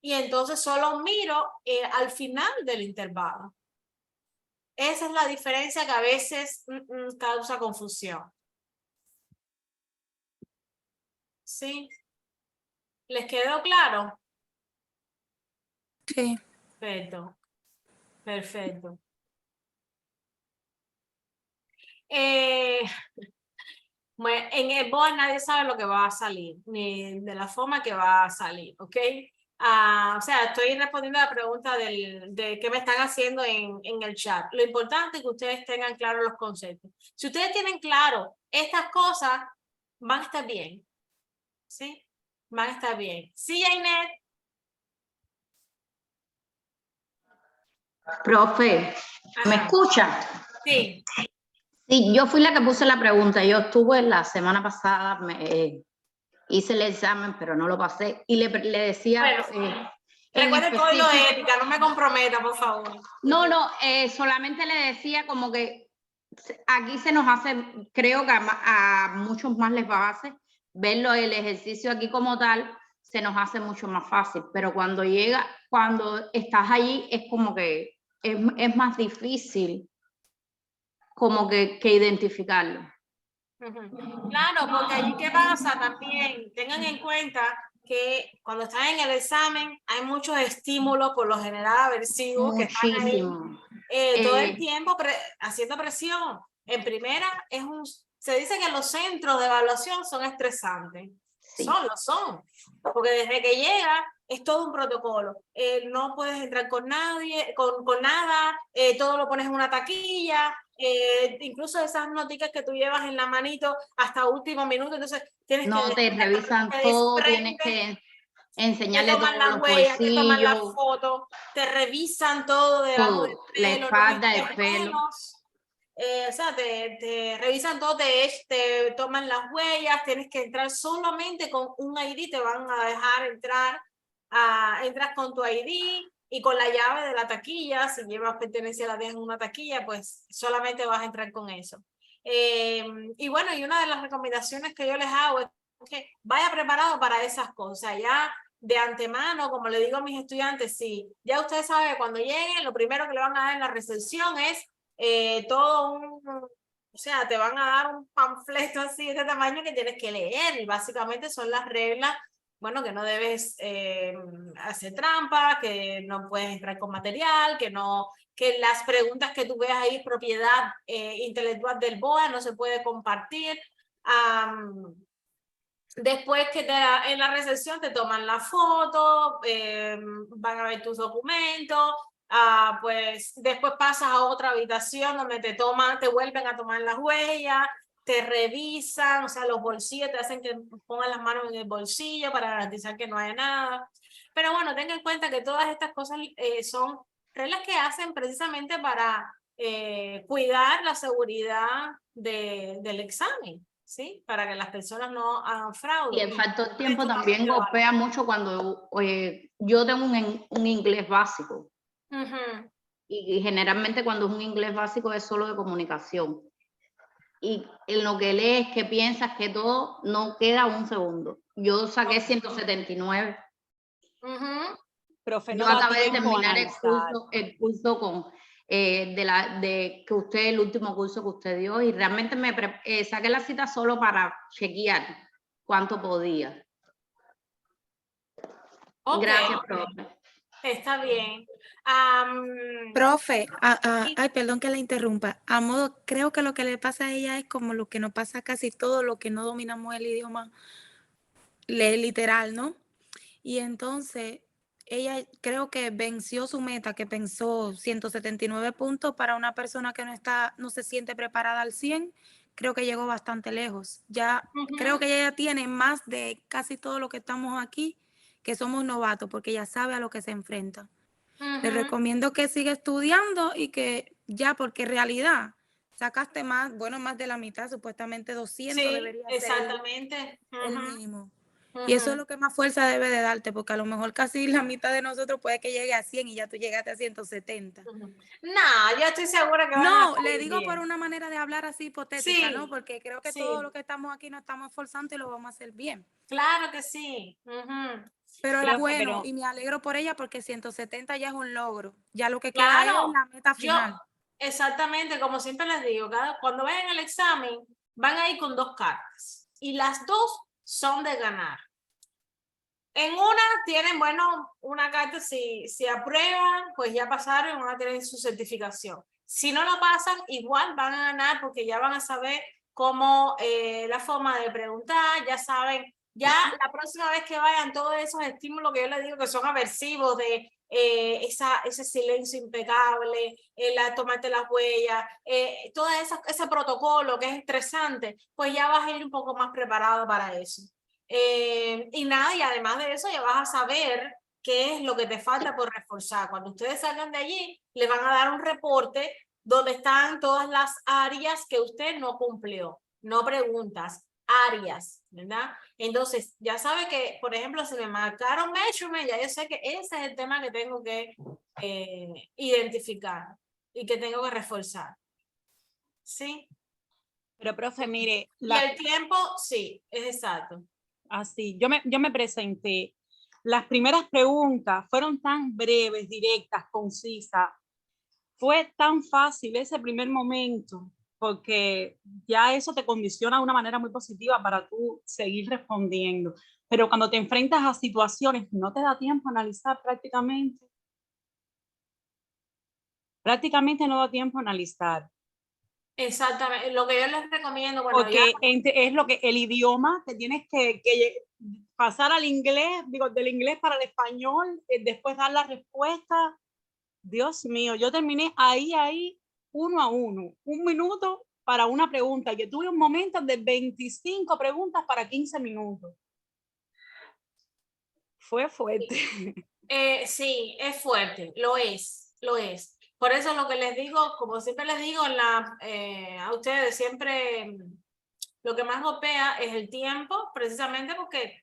Y entonces solo miro al final del intervalo. Esa es la diferencia que a veces causa confusión. ¿Sí? ¿Les quedó claro? Sí. Perfecto. Perfecto. Bueno, en el board nadie sabe lo que va a salir, ni de la forma que va a salir, ¿ok? O sea, estoy respondiendo a la pregunta de qué me están haciendo en el chat. Lo importante es que ustedes tengan claro los conceptos. Si ustedes tienen claro estas cosas, van a estar bien. ¿Sí? Van a estar bien. ¿Sí, Jainet? Profe, ¿me Ajá. escucha? Sí. Sí, yo fui la que puse la pregunta. Yo estuve la semana pasada, hice el examen, pero no lo pasé. Y le decía... Bueno, recuerde el código de ética, no me comprometa, por favor. No, solamente le decía como que aquí se nos hace, creo que a muchos más les va a hacer, verlo el ejercicio aquí como tal, se nos hace mucho más fácil. Pero cuando estás allí, es como que es más difícil como que identificarlo. Claro, porque allí qué pasa también, tengan en cuenta que cuando están en el examen hay muchos estímulos, por lo general aversivos, que están ahí todo el tiempo haciendo presión. En primera, se dice que los centros de evaluación son estresantes. Sí. Lo son, porque desde que llega es todo un protocolo. No puedes entrar con nadie, con nada, todo lo pones en una taquilla. Incluso esas noticas que tú llevas en la manito hasta último minuto, entonces tienes que... te revisan todo, tienes que enseñarle todas las huellas, te toman las fotos, te revisan todo debajo del pelo, la espalda, el pelo. O sea, te revisan todo, te toman las huellas, tienes que entrar solamente con un ID, te van a dejar entrar, entras con tu ID, y con la llave de la taquilla, si llevas pertenencia a la dejas en una taquilla, pues solamente vas a entrar con eso. Y bueno, y una de las recomendaciones que yo les hago es que vaya preparado para esas cosas, ya de antemano, como le digo a mis estudiantes, sí, ya ustedes saben que cuando lleguen, lo primero que le van a dar en la recepción es o sea, te van a dar un panfleto así de este tamaño que tienes que leer, y básicamente son las reglas. Bueno, que no debes hacer trampa, que no puedes entrar con material, que las preguntas que tú veas ahí es propiedad intelectual del BOA, no se puede compartir. Después que en la recepción te toman la foto, van a ver tus documentos, pues después pasas a otra habitación donde te vuelven a tomar las huellas, te revisan, o sea, los bolsillos te hacen que pongan las manos en el bolsillo para garantizar que no haya nada. Pero bueno, tenga en cuenta que todas estas cosas son reglas que hacen precisamente para cuidar la seguridad del examen. ¿sí? Para que las personas no hagan fraude. Y el factor tiempo esto también lo golpea mucho cuando yo tengo un inglés básico. Ujú. Y generalmente cuando es un inglés básico es solo de comunicación. Y en lo que lees, que piensas, que todo, no queda un segundo. Yo saqué 179. Ujú. Profe, Yo no da acabé de tiempo a terminar analizar. el curso con que usted, el último curso que usted dio, y realmente saqué la cita solo para chequear cuánto podía. Ok, Gracias, profe. está bien. Profe, Sí. ay, perdón que la interrumpa. A modo, creo que lo que le pasa a ella es como lo que nos pasa a casi todo lo que no dominamos el idioma literal, ¿no? Y entonces ella creo que venció su meta, que pensó 179 puntos para una persona que no se siente preparada al 100. Creo que llegó bastante lejos. Ya creo que ella ya tiene más de casi todo lo que estamos aquí, que somos novatos, porque ella sabe a lo que se enfrenta. Le recomiendo que siga estudiando y que ya, porque en realidad sacaste más, bueno, más de la mitad, supuestamente 200 Sí, debería ser exactamente. el mínimo. Y eso es lo que más fuerza debe de darte, porque a lo mejor casi la mitad de nosotros puede que llegue a 100 y ya tú llegaste a 170. No, yo estoy segura que van a No, le salir digo por bien. una manera de hablar así hipotética, ¿no? Sí, Porque creo que sí, todos los que estamos aquí nos estamos esforzando y lo vamos a hacer bien. claro que sí. Pero es Profe, bueno pero y me alegro por ella porque 170 ya es un logro. Ya lo que queda es Claro, la meta yo final. exactamente, como siempre les digo, cuando vayan al examen, van a ir con 2 cartas y las 2 son de ganar. En una tienen, bueno, una carta, si aprueban, pues ya pasaron y van a tener su certificación. Si no lo pasan, igual van a ganar porque ya van a saber cómo, la forma de preguntar, ya saben, ya la próxima vez que vayan todos esos estímulos que yo les digo que son aversivos de ese silencio impecable, tomarte las huellas, todo ese protocolo que es estresante, pues ya vas a ir un poco más preparado para eso. Y nada, y además de eso ya vas a saber qué es lo que te falta por reforzar. Cuando ustedes salgan de allí, les van a dar un reporte donde están todas las áreas que usted no cumplió, no preguntas, áreas, ¿verdad? Entonces, ya sabe que, por ejemplo, si me marcaron measurement, ya yo sé que ese es el tema que tengo que identificar y que tengo que reforzar. ¿Sí? pero profe, mire, Y el tiempo, sí, es exacto. así, yo me presenté. Las primeras preguntas fueron tan breves, directas, concisas. Fue tan fácil ese primer momento, porque ya eso te condiciona de una manera muy positiva para tú seguir respondiendo. Pero cuando te enfrentas a situaciones que no te da tiempo a analizar prácticamente no da tiempo a analizar. Exactamente, lo que yo les recomiendo, bueno, Porque es lo que el idioma te tienes que pasar al inglés, digo, del inglés para el español, después dar la respuesta. Dios mío, yo terminé ahí, 1 a 1, 1 minuto para una pregunta. Yo tuve un momento de 25 preguntas para 15 minutos. Fue fuerte. sí, es fuerte, lo es. Por eso lo que les digo, como siempre les digo a ustedes, siempre lo que más golpea es el tiempo, precisamente porque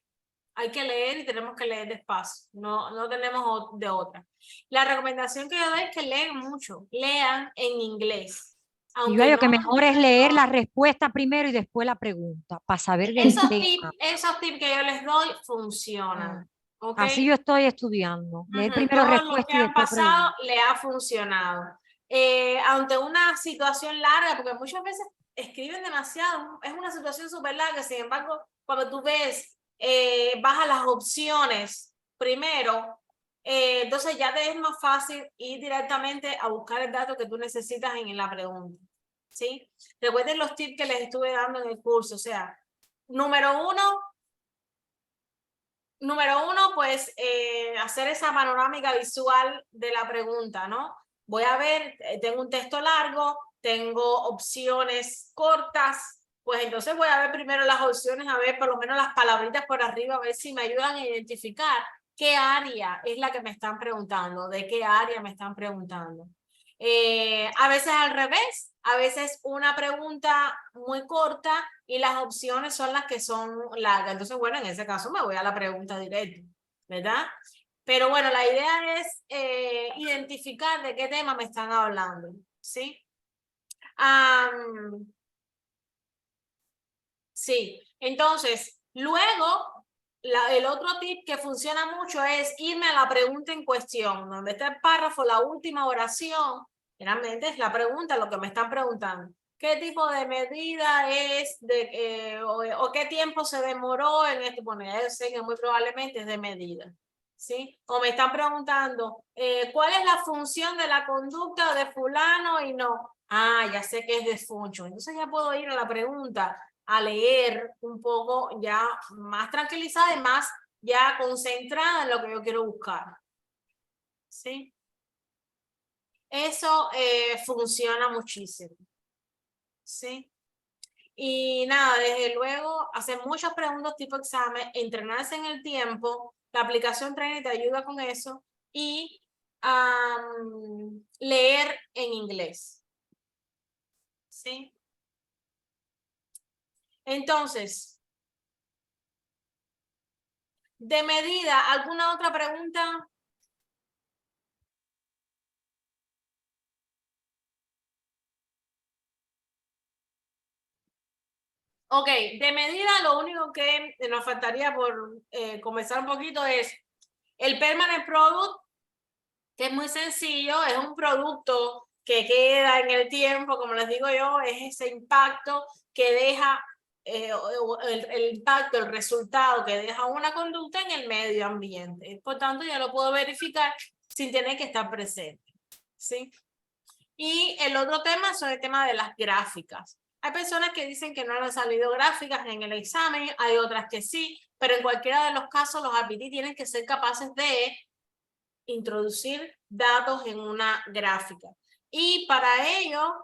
hay que leer y tenemos que leer despacio, no tenemos de otra. La recomendación que yo doy es que lean mucho, lean en inglés. Digo yo que mejor es leer la respuesta primero y después la pregunta, para saber del tema. Esos tips que yo les doy funcionan. ¿Okay? Así yo estoy estudiando. Leer primero Todo lo respuesta que y han después pasado pregunta. le ha funcionado. Ante una situación larga, porque muchas veces escriben demasiado, es una situación súper larga, sin embargo, cuando tú ves, vas a las opciones primero, entonces ya te es más fácil ir directamente a buscar el dato que tú necesitas en la pregunta. ¿Sí? Recuerden los tips que les estuve dando en el curso, o sea, número uno, pues hacer esa panorámica visual de la pregunta, ¿no? Voy a ver, tengo un texto largo, tengo opciones cortas, pues entonces voy a ver primero las opciones, a ver por lo menos las palabritas por arriba, a ver si me ayudan a identificar qué área es la que me están preguntando, de qué área me están preguntando. A veces al revés, a veces una pregunta muy corta y las opciones son las que son largas. Entonces, bueno, en ese caso me voy a la pregunta directa, ¿verdad? Pero bueno, la idea es identificar de qué tema me están hablando, ¿sí? Sí, entonces, luego, el otro tip que funciona mucho es irme a la pregunta en cuestión, donde está el párrafo, la última oración, generalmente es la pregunta, lo que me están preguntando. ¿Qué tipo de medida es o qué tiempo se demoró en esto? Bueno, ya yo sé que muy probablemente es de medida, ¿sí? O me están preguntando, ¿cuál es la función de la conducta de fulano y no? Ah, ya sé que es de funcho. Entonces ya puedo ir a la pregunta, a leer un poco ya más tranquilizada y más ya concentrada en lo que yo quiero buscar. ¿Sí? Eso funciona muchísimo. ¿Sí? Y nada, desde luego, hacer muchas preguntas tipo examen, entrenarse en el tiempo, la aplicación Training te ayuda con eso, y leer en inglés. ¿Sí? Entonces, de medida, ¿alguna otra pregunta? Ok, de medida lo único que nos faltaría por comenzar un poquito es el Permanent Product, que es muy sencillo, es un producto que queda en el tiempo, como les digo yo, es ese impacto que deja, el impacto, el resultado que deja una conducta en el medio ambiente. Por tanto, ya lo puedo verificar sin tener que estar presente, ¿sí? Y el otro tema son el tema de las gráficas. Hay personas que dicen que no han salido gráficas en el examen, hay otras que sí, pero en cualquiera de los casos los RPT tienen que ser capaces de introducir datos en una gráfica. Y para ello,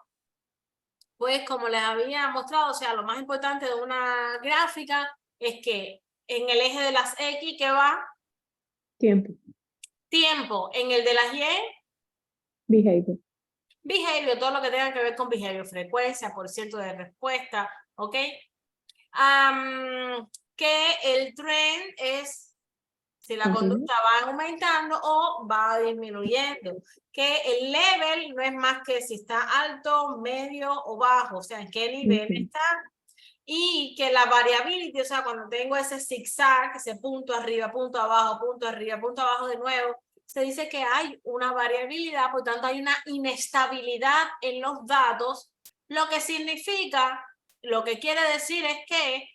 pues como les había mostrado, o sea, lo más importante de una gráfica es que en el eje de las X, ¿qué va? Tiempo. Tiempo. En el de las Y, Behavior. behavior, todo lo que tenga que ver con behavior, frecuencia, por ciento de respuesta, ¿ok? Que el trend es si la conducta va aumentando o va disminuyendo, que el level no es más que si está alto, medio o bajo, o sea, en qué nivel está, y que la variability, o sea, cuando tengo ese zigzag, ese punto arriba, punto abajo, punto arriba, punto abajo de nuevo, se dice que hay una variabilidad, por tanto hay una inestabilidad en los datos, lo que significa, lo que quiere decir es que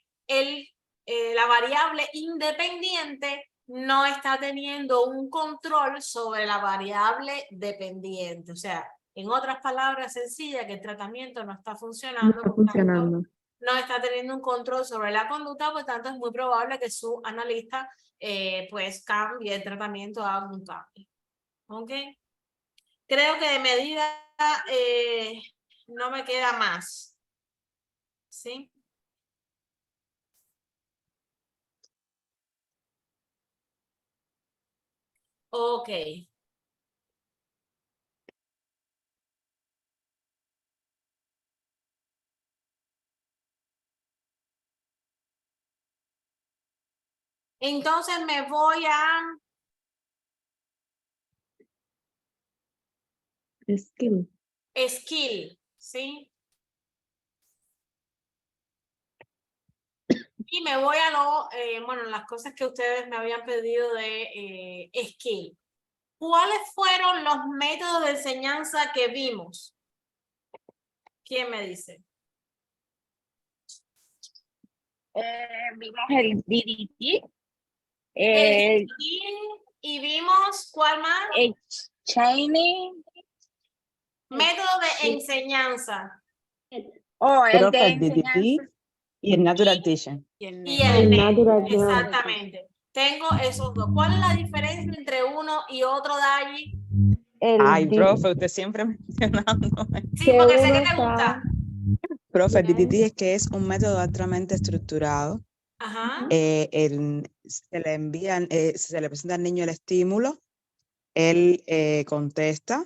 la variable independiente no está teniendo un control sobre la variable dependiente. O sea, en otras palabras sencillas, que el tratamiento no está funcionando. No está funcionando. No está teniendo un control sobre la conducta, por tanto es muy probable que su analista pues cambie el tratamiento, haga un cambio. ¿Ok? Creo que de medida no me queda más. ¿Sí? Ok. Entonces me voy a Skill. skill, ¿sí? Y me voy a bueno, las cosas que ustedes me habían pedido de skill. ¿Cuáles fueron los métodos de enseñanza que vimos? ¿Quién me dice? Vimos el DDT. El DDT, y vimos, ¿cuál más? El Chaining. Método de enseñanza. Oh, el de Profe, enseñanza. DDT y el Natural Teaching. Y el NET, exactamente. Tengo esos dos. ¿Cuál es la diferencia entre uno y otro, Dayi? Ay, profe, usted siempre mencionando. Sí, porque sé que te gusta. Profe, el DDT es que es un método altamente estructurado. Ajá. Se le envían, se le presenta al niño el estímulo, él contesta.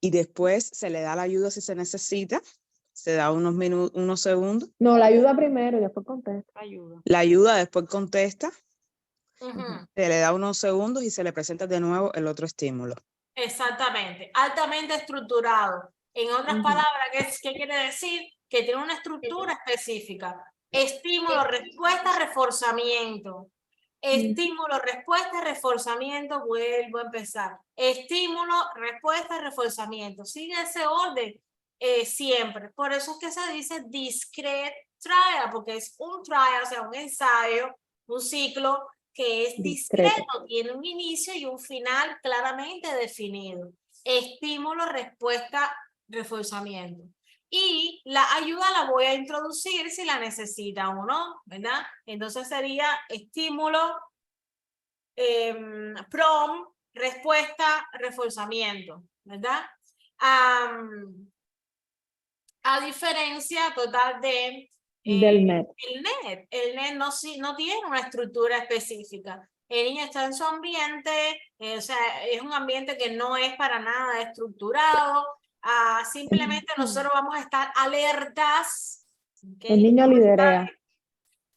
y después se le da la ayuda si se necesita, se da unos segundos. No, la ayuda primero y después contesta. La ayuda después contesta, Ujú. se le da unos segundos y se le presenta de nuevo el otro estímulo. Exactamente, altamente estructurado. En otras Ujú. palabras, ¿qué quiere decir? Que tiene una estructura específica. Estímulo, respuesta, reforzamiento. Estímulo, respuesta, reforzamiento, vuelvo a empezar. Estímulo, respuesta, reforzamiento. Sigue ese orden siempre. Por eso es que se dice discrete trial, porque es un trial, o sea, un ensayo, un ciclo que es discreto, tiene un inicio y un final claramente definido. Estímulo, respuesta, reforzamiento. Y la ayuda la voy a introducir si la necesita o no, ¿verdad? Entonces sería estímulo, prompt, respuesta, reforzamiento, ¿verdad? A diferencia total de Del net. el net no tiene una estructura específica. El niño está en su ambiente, o sea, es un ambiente que no es para nada estructurado. Simplemente nosotros vamos a estar alertas. ¿Okay? El niño liderea.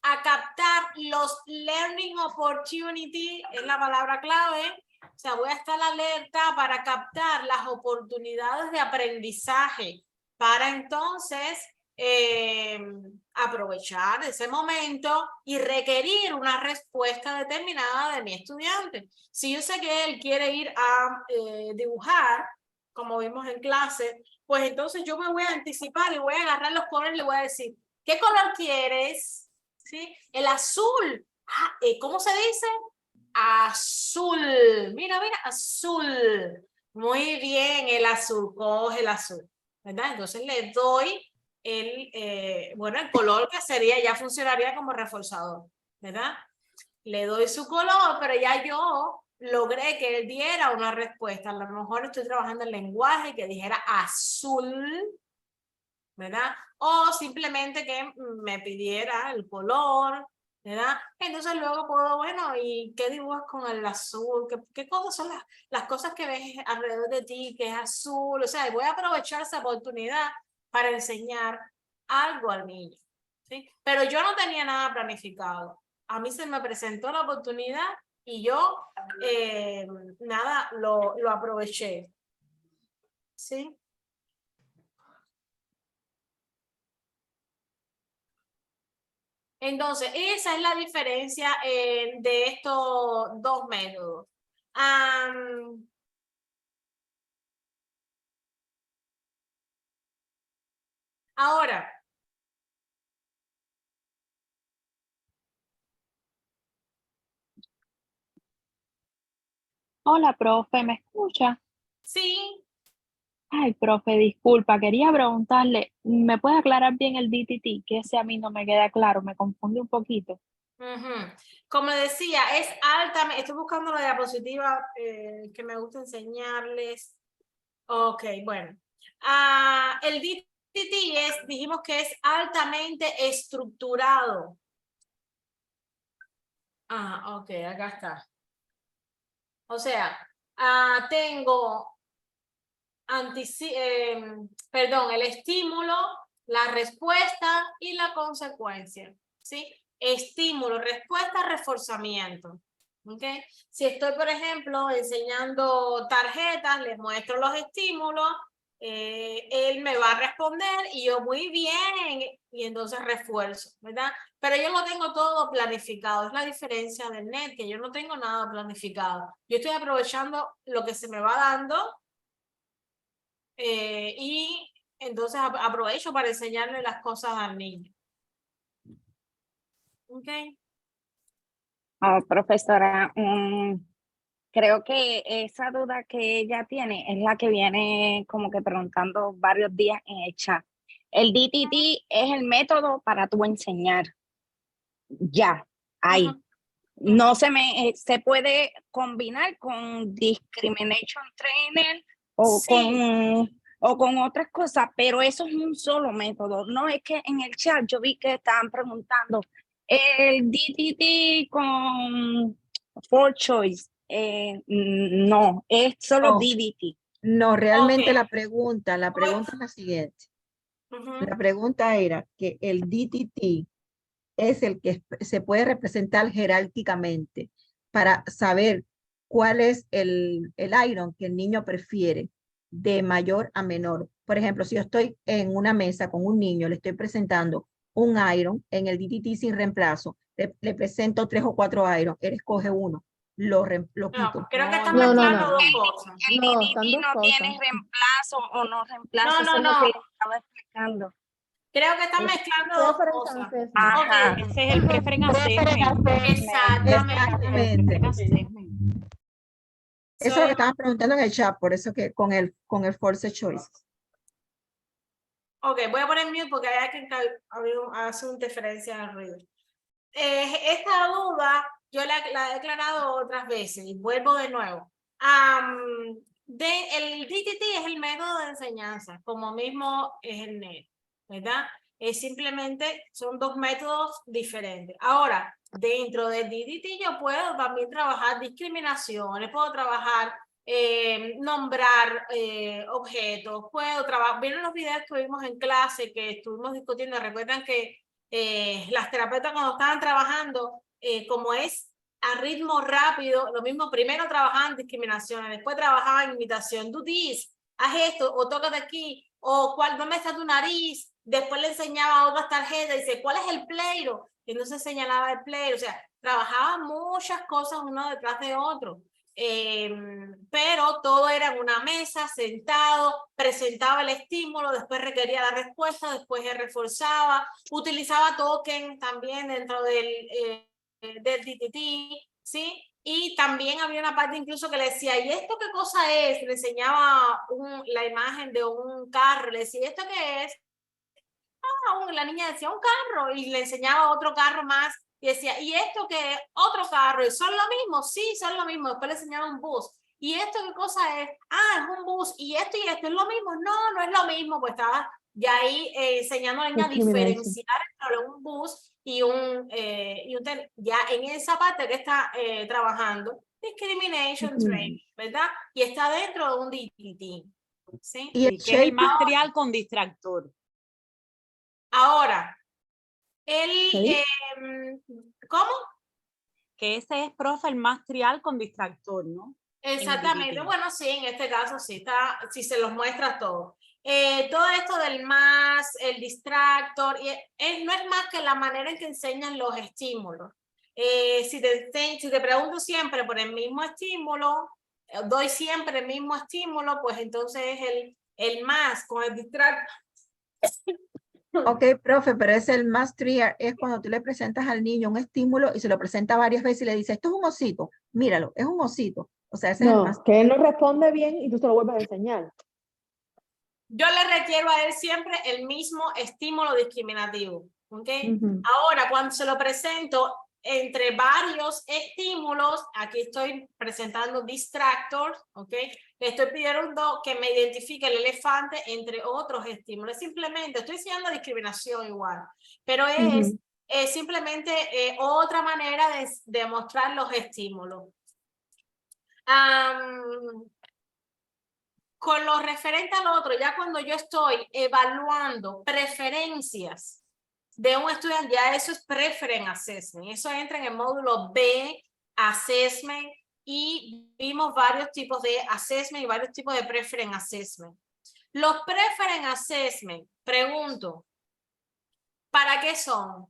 A captar los learning opportunity, es la palabra clave. O sea, voy a estar alerta para captar las oportunidades de aprendizaje, para entonces aprovechar ese momento y requerir una respuesta determinada de mi estudiante. Si yo sé que él quiere ir a dibujar, como vimos en clase, pues entonces yo me voy a anticipar y voy a agarrar los colores y le voy a decir, ¿qué color quieres? ¿Sí? El azul. ¿Cómo se dice? Azul. Mira, azul. Muy bien, el azul. Coge el azul. ¿Verdad? Entonces le doy el color que sería, ya funcionaría como reforzador. ¿Verdad? Le doy su color, pero ya yo logré que él diera una respuesta. A lo mejor estoy trabajando el lenguaje que dijera azul, ¿verdad? O simplemente que me pidiera el color, ¿verdad? Entonces luego puedo, bueno, ¿y qué dibujas con el azul? ¿Qué cosas son las cosas que ves alrededor de ti que es azul? O sea, voy a aprovechar esa oportunidad para enseñar algo al niño, ¿sí? Pero yo no tenía nada planificado. A mí se me presentó la oportunidad y yo, lo aproveché, ¿sí? Entonces, esa es la diferencia de estos dos métodos. Ahora, Hola, profe, ¿me escucha? sí, Ay, profe, disculpa, quería preguntarle, ¿me puede aclarar bien el DTT? Que ese a mí no me queda claro, me confunde un poquito. como decía, es altamente, estoy buscando la diapositiva que me gusta enseñarles. Ok, bueno. El DTT dijimos que es altamente estructurado. Ok, acá está. O sea, tengo el estímulo, la respuesta y la consecuencia, ¿sí? Estímulo, respuesta, reforzamiento. ¿Okay? Si estoy, por ejemplo, enseñando tarjetas, les muestro los estímulos, él me va a responder y yo muy bien, y entonces refuerzo, ¿verdad? Pero yo lo tengo todo planificado, es la diferencia del net, que yo no tengo nada planificado. Yo estoy aprovechando lo que se me va dando y entonces aprovecho para enseñarle las cosas al niño. ¿Ok? Profesora, creo que esa duda que ella tiene es la que viene como que preguntando varios días en el chat. El DTT es el método para tú enseñar. Ya, ahí. No se puede combinar con discrimination trainer o con otras cosas, pero eso es un solo método. No es que en el chat yo vi que estaban preguntando el DTT con 4 choice. No, es solo DTT. No, realmente Ok. la pregunta es la siguiente. La pregunta era que el DTT es el que se puede representar jerárquicamente para saber cuál es el iron que el niño prefiere de mayor a menor. Por ejemplo, si yo estoy en una mesa con un niño, le estoy presentando un iron en el DTT sin reemplazo, le presento 3 o 4 iron, él escoge uno, lo quito. No, creo que están No, no, mezclando no. dos cosas. El No, DDT están dos no tiene cosas. reemplazo o no reemplazo, No, eso no, es lo no. que les estaba explicando. Creo que están mezclando dos Preference cosas. assessment. Ajá. Ok. Ese es el preference assessment. Exactamente. Exactamente. Eso es lo Soy- que estaban preguntando en el chat, por eso que con el false choice. Ok, voy a poner mute porque hay que hacer una interferencia en el ruido. Esta duda yo la he declarado otras veces y vuelvo de nuevo. El DTT es el método de enseñanza, como mismo es el NET, ¿verdad? Simplemente son dos métodos diferentes. Ahora, dentro del DTT yo puedo también trabajar discriminaciones, puedo trabajar nombrar objetos, puedo trabajar, vieron los videos que vimos en clase que estuvimos discutiendo, recuerdan que las terapeutas cuando estaban trabajando, como es a ritmo rápido, lo mismo, primero trabajaban discriminaciones, después trabajaban imitación, do this, haz esto, o tócate aquí, o ¿dónde está tu nariz? Después le enseñaba otras tarjetas, dice, ¿cuál es el pleiro? Y no se señalaba el pleiro, o sea, trabajaban muchas cosas uno detrás de otro. Pero todo era en una mesa, sentado, presentaba el estímulo, después requería la respuesta, después él reforzaba, utilizaba token también dentro del DTT, ¿sí? Y también había una parte incluso que le decía, ¿y esto qué cosa es? Le enseñaba la imagen de un carro, le decía, ¿esto qué es? La niña decía, un carro, y le enseñaba otro carro más, y decía, ¿y esto qué es? Otro carro, ¿y son lo mismo? Sí, son lo mismo. Después le enseñaba un bus. ¿Y esto qué cosa es? Ah, es un bus. ¿Y esto es lo mismo? No, no es lo mismo. Pues estaba ya ahí enseñando a la niña a diferenciar entre un bus y ya en esa parte que está trabajando, discrimination training, ¿verdad? Y está dentro de un DTT. ¿Sí? Y el Que es el shape, más trial con distractor. Ahora, ¿cómo? Que ese es, profe, el más trial con distractor, ¿no? Exactamente, bueno, sí, en este caso sí está, si se los muestra todo. Todo esto del más, el distractor, no es más que la manera en que enseñan los estímulos. Si te pregunto siempre por el mismo estímulo, doy siempre el mismo estímulo, pues entonces es el más con el distractor. ok, profe, pero es el más triar, es cuando tú le presentas al niño un estímulo y se lo presenta varias veces y le dice, esto es un osito, míralo, es un osito. O sea, ese es el más. No, que él no responde bien y tú se lo vuelves a enseñar. Yo le requiero a él siempre el mismo estímulo discriminativo, ¿ok? Ahora, cuando se lo presento entre varios estímulos, aquí estoy presentando distractors, ¿ok? Le estoy pidiendo que me identifique el elefante entre otros estímulos. Simplemente, estoy enseñando discriminación igual, pero es simplemente otra manera de mostrar los estímulos. Con lo referente al otro, ya cuando yo estoy evaluando preferencias de un estudiante, ya eso es preference assessment, eso entra en el módulo B, assessment, y vimos varios tipos de assessment y varios tipos de preference assessment. Los preference assessment, pregunto, ¿para qué son?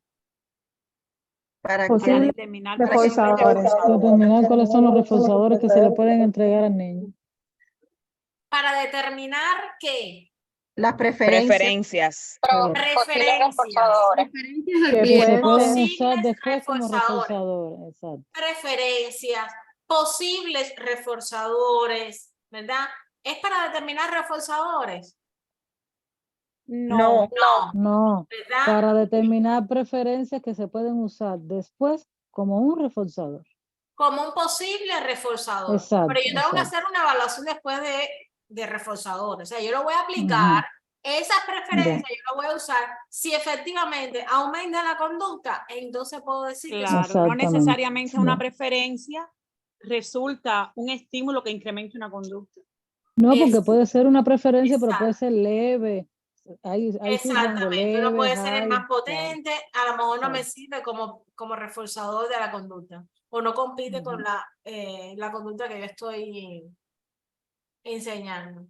Para determinar reforzadores. Determinar cuáles son los reforzadores que se le pueden entregar al niño. Para determinar qué. Las preferencias. Preferencias. Que se pueden usar después como reforzadores. Exacto. Preferencias, posibles reforzadores, ¿verdad? ¿Es para determinar reforzadores? No, ¿verdad? para determinar preferencias que se pueden usar después como un reforzador. Como un posible reforzador. Exacto, Pero yo tengo que exacto. hacer una evaluación después de reforzadores. O sea, yo lo voy a aplicar, esas preferencias yo lo voy a usar. Si efectivamente aumenta la conducta, entonces puedo decir que claro, no necesariamente una preferencia resulta un estímulo que incremente una conducta. No, porque puede ser una preferencia, pero puede Exacto. ser leve. Hay su rango Exactamente, uno leve, puede ser el más high, claro. potente, a lo mejor no me Claro. sirve como reforzador de la conducta, o no compite con Ujú. la conducta que yo estoy enseñando.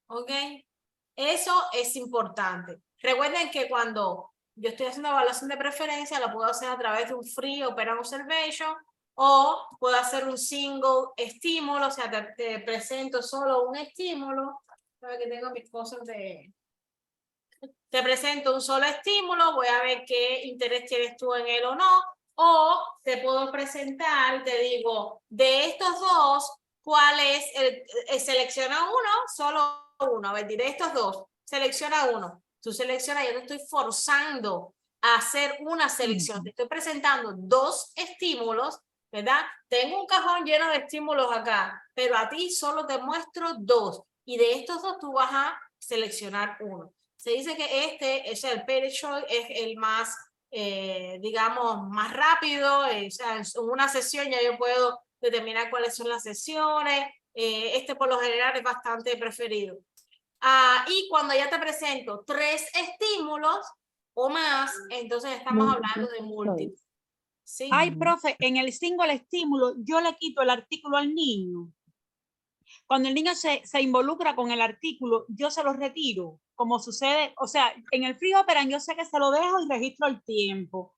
¿Ok? Eso es importante. Recuerden que cuando yo estoy haciendo evaluación de preferencia, lo puedo hacer a través de un free operant observation o puedo hacer un single estímulo, o sea, te presento solo un estímulo. Para que tengo mis cosas de... Te presento un solo estímulo, voy a ver qué interés tienes tú en él o no, o te puedo presentar, te digo, de estos dos, ¿cuál es selecciona uno, solo uno, a ver, de estos dos, selecciona uno. Tú seleccionas, yo te estoy forzando a hacer una selección, te estoy presentando dos estímulos, ¿verdad? Tengo un cajón lleno de estímulos acá, pero a ti solo te muestro dos, y de estos dos tú vas a seleccionar uno. Se dice que este es el Paid Choice, es el más, digamos, más rápido. O sea, en una sesión ya yo puedo determinar cuáles son las sesiones. Este por lo general es bastante preferido. Y cuando ya te presento 3 estímulos o más, entonces estamos hablando de múltiples. ¿Sí? Ay, profe, en el single estímulo yo le quito el artículo al niño. Cuando el niño se involucra con el artículo, yo se lo retiro, como sucede, o sea, en el free operand yo sé que se lo dejo y registro el tiempo.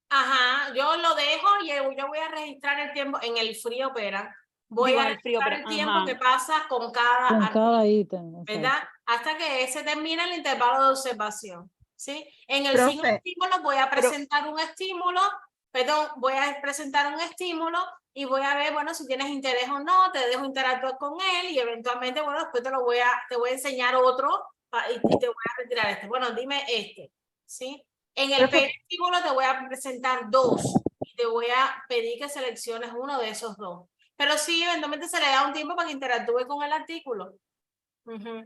Ajá, yo lo dejo y yo voy a registrar el tiempo en el free operand. Voy a registrar el tiempo que pasa con cada ítem, ¿verdad? Hasta que se termine el intervalo de observación, ¿sí? En el Profe. single estímulo voy a presentar un estímulo, perdón, voy a presentar un estímulo y voy a ver, bueno, si tienes interés o no, te dejo interactuar con él y eventualmente, bueno, después te voy a enseñar otro y te voy a retirar este. Bueno, dime este, ¿sí? En el primer estímulo te voy a presentar dos y te voy a pedir que selecciones uno de esos dos. Pero sí, eventualmente se le da un tiempo para que interactúe con el artículo.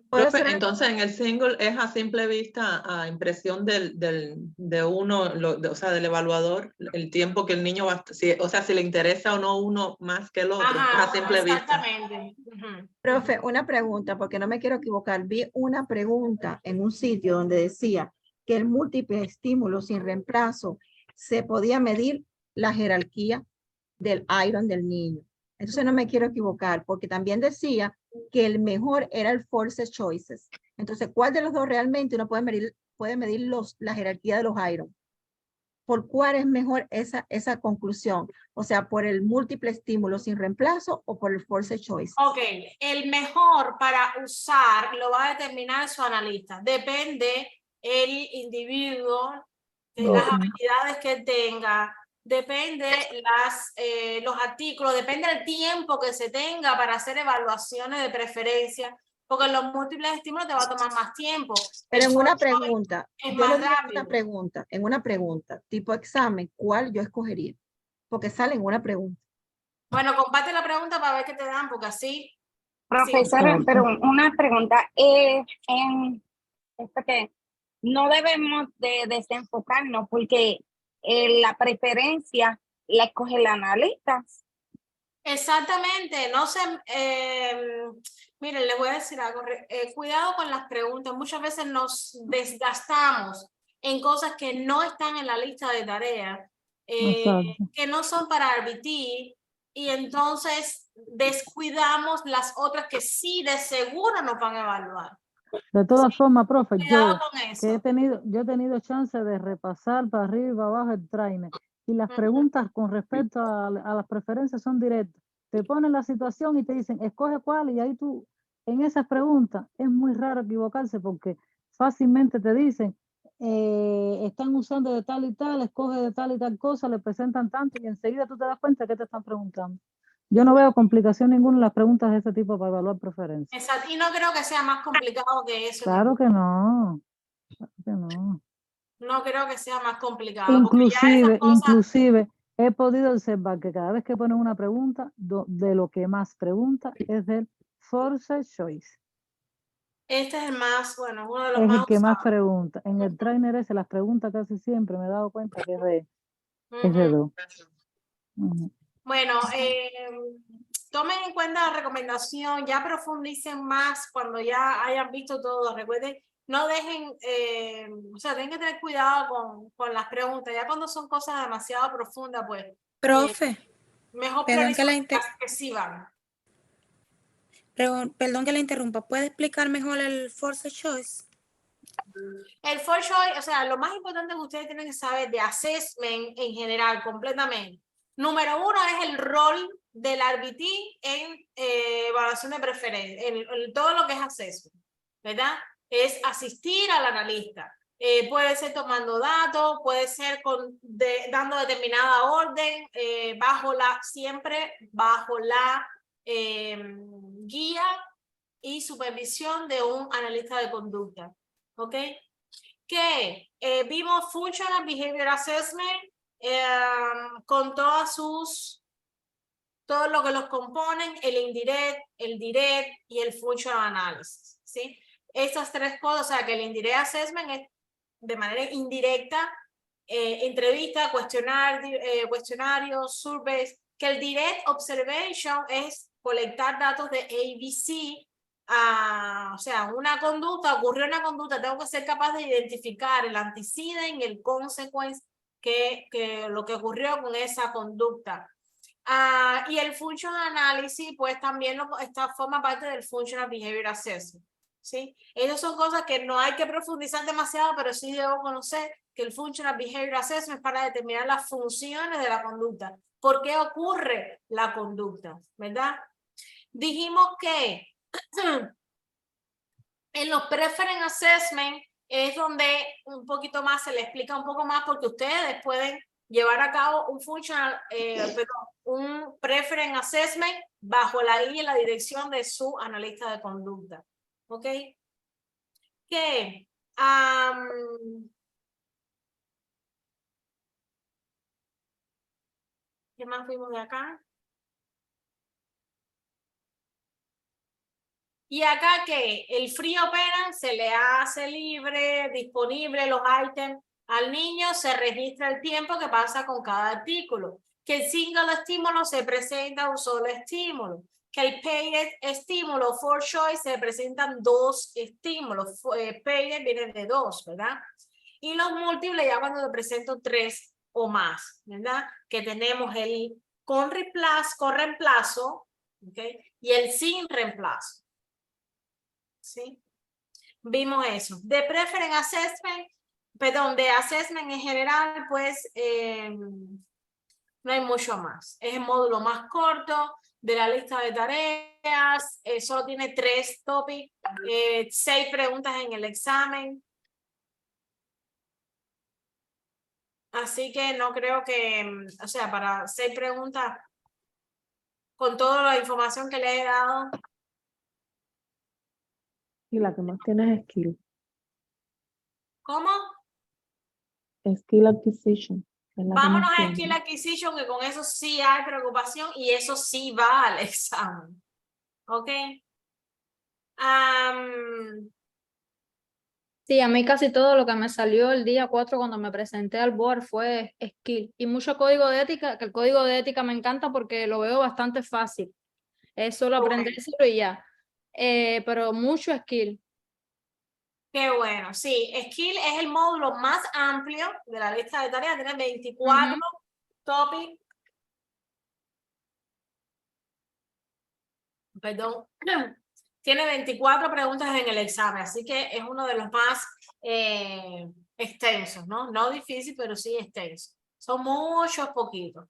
Profe, entonces en el single es a simple vista, a impresión de uno, o sea, del evaluador, el tiempo que el niño va, o sea, si le interesa o no uno más que el otro, es a simple vista. Exactamente. Profe, una pregunta, porque no me quiero equivocar. Vi una pregunta en un sitio donde decía que el múltiple estímulo sin reemplazo se podía medir la jerarquía del iron del niño. Entonces no me quiero equivocar, porque también decía que el mejor era el force choices. Entonces, ¿cuál de los dos realmente uno puede medir la jerarquía de los iron? ¿Por cuál es mejor esa conclusión? O sea, ¿por el múltiple estímulo sin reemplazo o por el force choice? Ok, el mejor para usar lo va a determinar su analista. Depende el individuo, de las habilidades que tenga, depende los artículos, depende el tiempo que se tenga para hacer evaluaciones de preferencia, porque los múltiples estímulos te va a tomar más tiempo. Pero en una pregunta, es yo más le digo rápido. en una pregunta, tipo examen, ¿cuál yo escogería? Porque sale en una pregunta. Bueno, comparte la pregunta para ver qué te dan, porque así... Profesora, sí. pero una pregunta, en esto que no debemos de desenfocarnos porque la preferencia la escoge el analista. Exactamente, no sé, miren, les voy a decir algo, cuidado con las preguntas, muchas veces nos desgastamos en cosas que no están en la lista de tareas, que no son para RBT, y entonces descuidamos las otras que sí de seguro nos van a evaluar. De todas formas, profe, Cuidado yo con eso. que he tenido chance de repasar para arriba y para abajo el trainer y las preguntas con respecto a las preferencias son directas. Te ponen la situación y te dicen, escoge cuál, y ahí tú, en esas preguntas, es muy raro equivocarse porque fácilmente te dicen, están usando de tal y tal, escoge de tal y tal cosa, le presentan tanto y enseguida tú te das cuenta que te están preguntando. Yo no veo complicación ninguna en las preguntas de ese tipo para evaluar preferencias. Exacto, y no creo que sea más complicado que eso. Claro que no. Claro que no. No creo que sea más complicado, porque ya esas cosas... Inclusive he podido observar que cada vez que ponen una pregunta, de lo que más pregunta es del force choice. Este es el más, bueno, uno de los Es más el que más usados. pregunta. En el trainer ese las preguntas casi siempre me he dado cuenta que es de dos. Bueno, tomen en cuenta la recomendación, ya profundicen más cuando ya hayan visto todo. Recuerden, no dejen, o sea, tienen que tener cuidado con las preguntas. Ya cuando son cosas demasiado profundas, pues. Profe, Mejor perdón que la priorizar las que sí van. perdón que la interrumpa. ¿Puede explicar mejor el force choice? El for choice, o sea, lo más importante que ustedes tienen que saber de assessment en general, completamente. Número uno es el rol del RBT en evaluación de preferencia, en todo lo que es assessment, ¿verdad? Es asistir al analista. Puede ser tomando datos, puede ser dando determinada orden, siempre bajo la guía y supervisión de un analista de conducta. ¿Ok? Que vimos Functional Behavior Assessment con todo lo que los componen, el indirect, el direct y el Functional Analysis, ¿sí? Estas tres cosas, o sea, que el Indirect Assessment es de manera indirecta, entrevista, cuestionarios, surveys, que el Direct Observation es colectar datos de ABC, o sea, ocurrió una conducta, tengo que ser capaz de identificar el antecedent y el consequence que lo que ocurrió con esa conducta. Y el Functional Analysis, pues también forma parte del Functional Behavior Assessment, ¿sí? Esas son cosas que no hay que profundizar demasiado, pero sí debo conocer que el Functional Behavior Assessment es para determinar las funciones de la conducta. ¿Por qué ocurre la conducta? ¿Verdad? Dijimos que en los Preference Assessment es donde un poquito más se le explica un poco más, porque ustedes pueden llevar a cabo un Preference Assessment bajo la guía y la dirección de su analista de conducta. ¿Ok? ¿Qué más fuimos de acá? Y acá que el free operand se le hace libre, disponible los ítems al niño, se registra el tiempo que pasa con cada artículo. Que el single estímulo se presenta un solo estímulo. Que el paired estímulo for choice se presentan dos estímulos. Paired viene de dos, ¿verdad? Y los múltiples ya cuando le presento tres o más, ¿verdad? Que tenemos el con reemplazo, ¿okay? Y el sin reemplazo. ¿Sí? Vimos eso. De Preference Assessment, perdón, de Assessment en general, pues no hay mucho más. Es el módulo más corto de la lista de tareas, solo tiene 3 topics, 6 preguntas en el examen. Así que no creo que, o sea, para 6 preguntas, con toda la información que le he dado. Y la que más tiene es skill. ¿Cómo? Skill acquisition. Vámonos a Skill Acquisition, que con eso sí hay preocupación y eso sí va al examen. ¿Ok? Sí, a mí casi todo lo que me salió el día 4 cuando me presenté al board fue skill. Y mucho código de ética, que el código de ética me encanta porque lo veo bastante fácil. Es solo aprendérselo y ya. Pero mucho skill. Qué bueno, sí. Skill es el módulo más amplio de la lista de tareas. Tiene 24 topics. Perdón. Tiene 24 preguntas en el examen, así que es uno de los más extensos, ¿no? No difícil, pero sí extenso. Son muchos poquitos.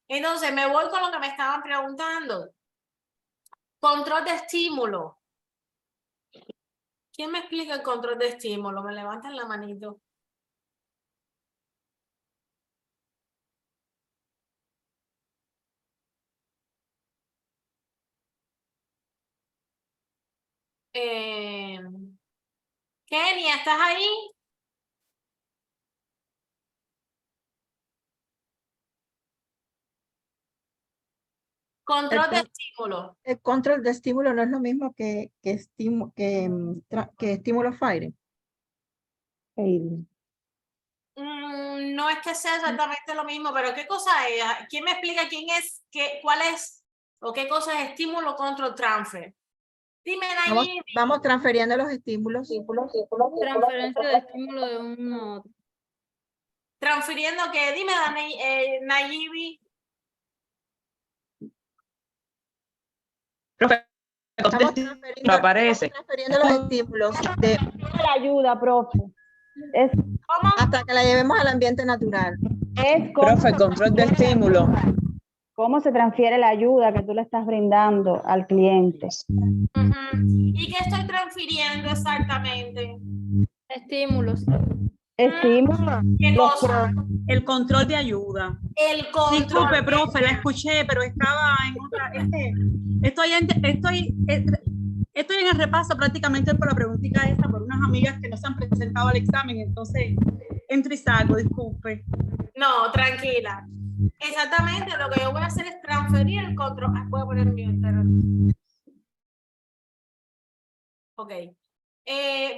Entonces, me voy con lo que me estaban preguntando. Control de estímulo. ¿Quién me explica el control de estímulo? Me levantan la manito. Kenia, ¿estás ahí? Control de estímulo. El control de estímulo no es lo mismo que estímulo firing. No es que sea exactamente lo mismo, pero ¿qué cosa es? ¿Quién me explica cuál es? ¿O qué cosa es estímulo control transfer? Dime, Vamos, Nayib. vamos transfiriendo los estímulos. Transferencia de estímulo de uno a otro. Transfiriendo que, dime, Nayibi. Profe, no aparece. Transfiriendo los estímulos de La ayuda, profe. Es, hasta que la llevemos al ambiente natural. es cómo, Profe, control de estímulo. cómo se transfiere la ayuda que tú le estás brindando al cliente. ¿Y qué estoy transfiriendo exactamente? Estímulos. Estímulo. ¿Qué cosa? El control de ayuda. El control. Disculpe, profe, la escuché, pero estaba en otra. Estoy en el repaso prácticamente por la preguntita esta por unas amigas que no se han presentado al examen, entonces entro y salgo, disculpe. No, tranquila. Exactamente, lo que yo voy a hacer es transferir el control. Voy a poner mi Ok.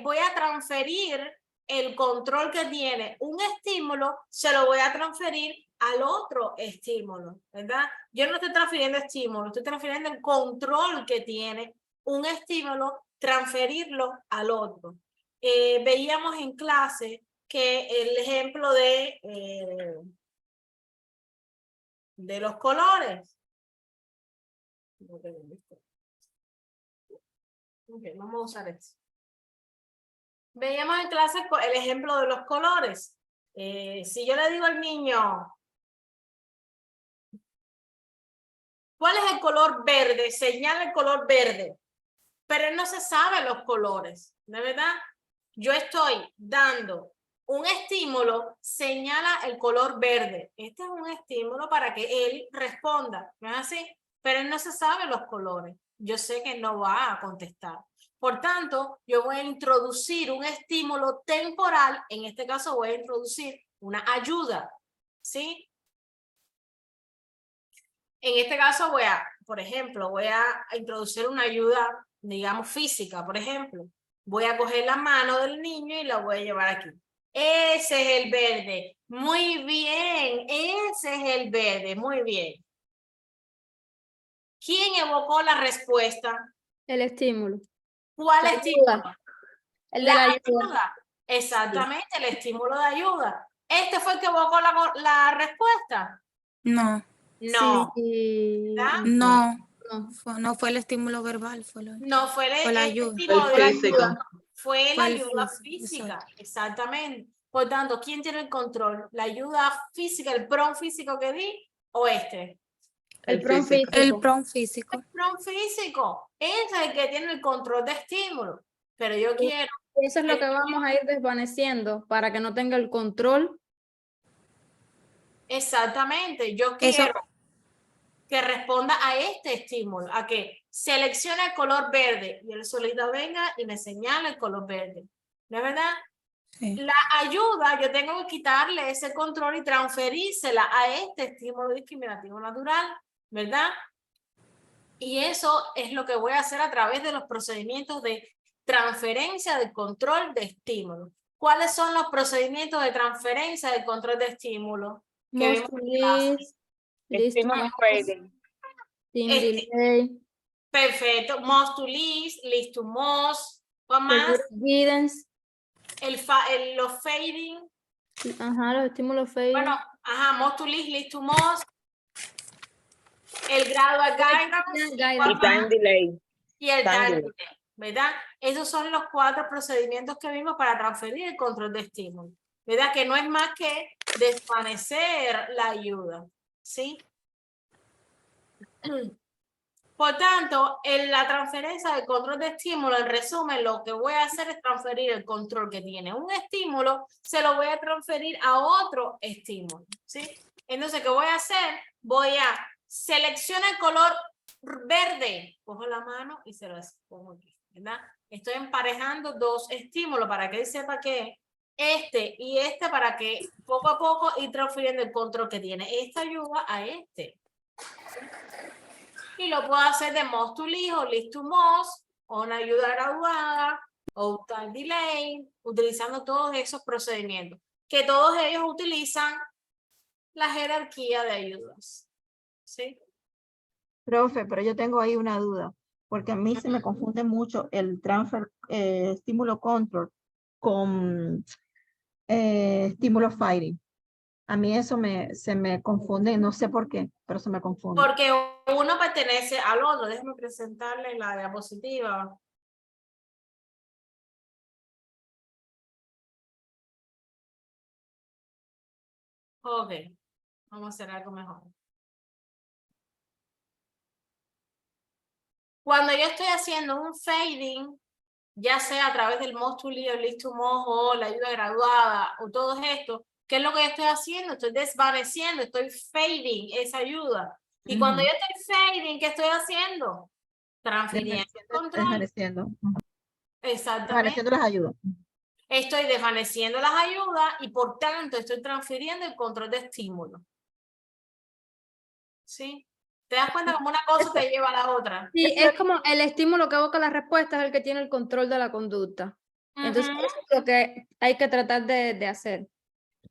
Voy a transferir el control que tiene un estímulo, se lo voy a transferir al otro estímulo, ¿verdad? Yo no estoy transfiriendo estímulo, estoy transfiriendo el control que tiene un estímulo, transferirlo al otro. Veíamos en clase que el ejemplo de los colores. Okay, vamos a usar esto. Veíamos en clase el ejemplo de los colores. Si yo le digo al niño, ¿cuál es el color verde? Señala el color verde. Pero él no se sabe los colores, ¿de verdad? Yo estoy dando un estímulo, señala el color verde. Este es un estímulo para que él responda, ¿no es así? Pero él no se sabe los colores. Yo sé que no va a contestar. Por tanto, yo voy a introducir un estímulo temporal. En este caso voy a introducir una ayuda, ¿sí? En este caso por ejemplo, voy a introducir una ayuda, digamos, física, por ejemplo. Voy a coger la mano del niño y la voy a llevar aquí. Ese es el verde. Muy bien, ese es el verde, muy bien. ¿Quién evocó la respuesta? El estímulo. ¿Cuál La estímulo? ayuda. El de la ayuda. Exactamente, el estímulo de ayuda. ¿Este fue el que evocó la respuesta? No. No. Sí. ¿Verdad? No fue el estímulo verbal, No fue la ayuda. estímulo de ayuda. Fue la Fue el ayuda físico, física, exacto. exactamente. Por tanto, ¿quién tiene el control? ¿La ayuda física, el prompt físico que di o este? El prompt físico. El prompt físico. El prompt físico. Ese es el que tiene el control de estímulo. Pero yo quiero... Eso es lo que vamos a ir desvaneciendo para que no tenga el control. Exactamente. Yo quiero que responda a este estímulo, a que seleccione el color verde y el solito venga y me señala el color verde. ¿No es verdad? Sí. La ayuda, yo tengo que quitarle ese control y transferírsela a este estímulo discriminativo natural, ¿verdad? Y eso es lo que voy a hacer a través de los procedimientos de transferencia de control de estímulo. ¿Cuáles son los procedimientos de transferencia de control de estímulo? Que vimos en clase? Estímulo fading. Delay. Perfecto. Most to list, list to most. ¿Cuál más? Guidance. Los fading. Ajá, los estímulos fading. Bueno, ajá, most to list, list to most. El gradual guidance. Y time delay. Y el time delay, ¿verdad? Esos son los 4 procedimientos que vimos para transferir el control de estímulo, ¿verdad? Que no es más que desvanecer la ayuda, ¿sí? Por tanto, en la transferencia del control de estímulo, en resumen, lo que voy a hacer es transferir el control que tiene un estímulo, se lo voy a transferir a otro estímulo, ¿sí? Entonces, ¿qué voy a hacer? Voy a seleccionar el color verde, cojo la mano y se lo pongo aquí, ¿verdad? Estoy emparejando 2 estímulos para que él sepa que este y este, para que poco a poco ir transfiriendo el control que tiene esta ayuda a este. Y lo puedo hacer de most to list o list to most, o una ayuda graduada, o time delay, utilizando todos esos procedimientos, que todos ellos utilizan la jerarquía de ayudas, ¿sí? Profe, pero yo tengo ahí una duda, porque a mí se me confunde mucho el transfer estímulo control con estímulo fighting. A mí eso se me confunde, no sé por qué, pero se me confunde. Porque uno pertenece al otro. Déjame presentarle la diapositiva. Ok, vamos a hacer algo mejor. Cuando yo estoy haciendo un fading, ya sea a través del Most to Lead, el List to Most o la ayuda graduada o todo esto, ¿qué es lo que yo estoy haciendo? Estoy desvaneciendo, estoy fading esa ayuda. Y cuando yo estoy fading, ¿qué estoy haciendo? Transfiriendo el control. Desvaneciendo. Exactamente. Desvaneciendo las ayudas. Estoy desvaneciendo las ayudas y por tanto estoy transfiriendo el control de estímulo. ¿Sí? ¿Te das cuenta cómo una cosa te lleva a la otra? Sí, es como el estímulo que evoca la respuesta es el que tiene el control de la conducta. Entonces, eso es lo que hay que tratar de hacer.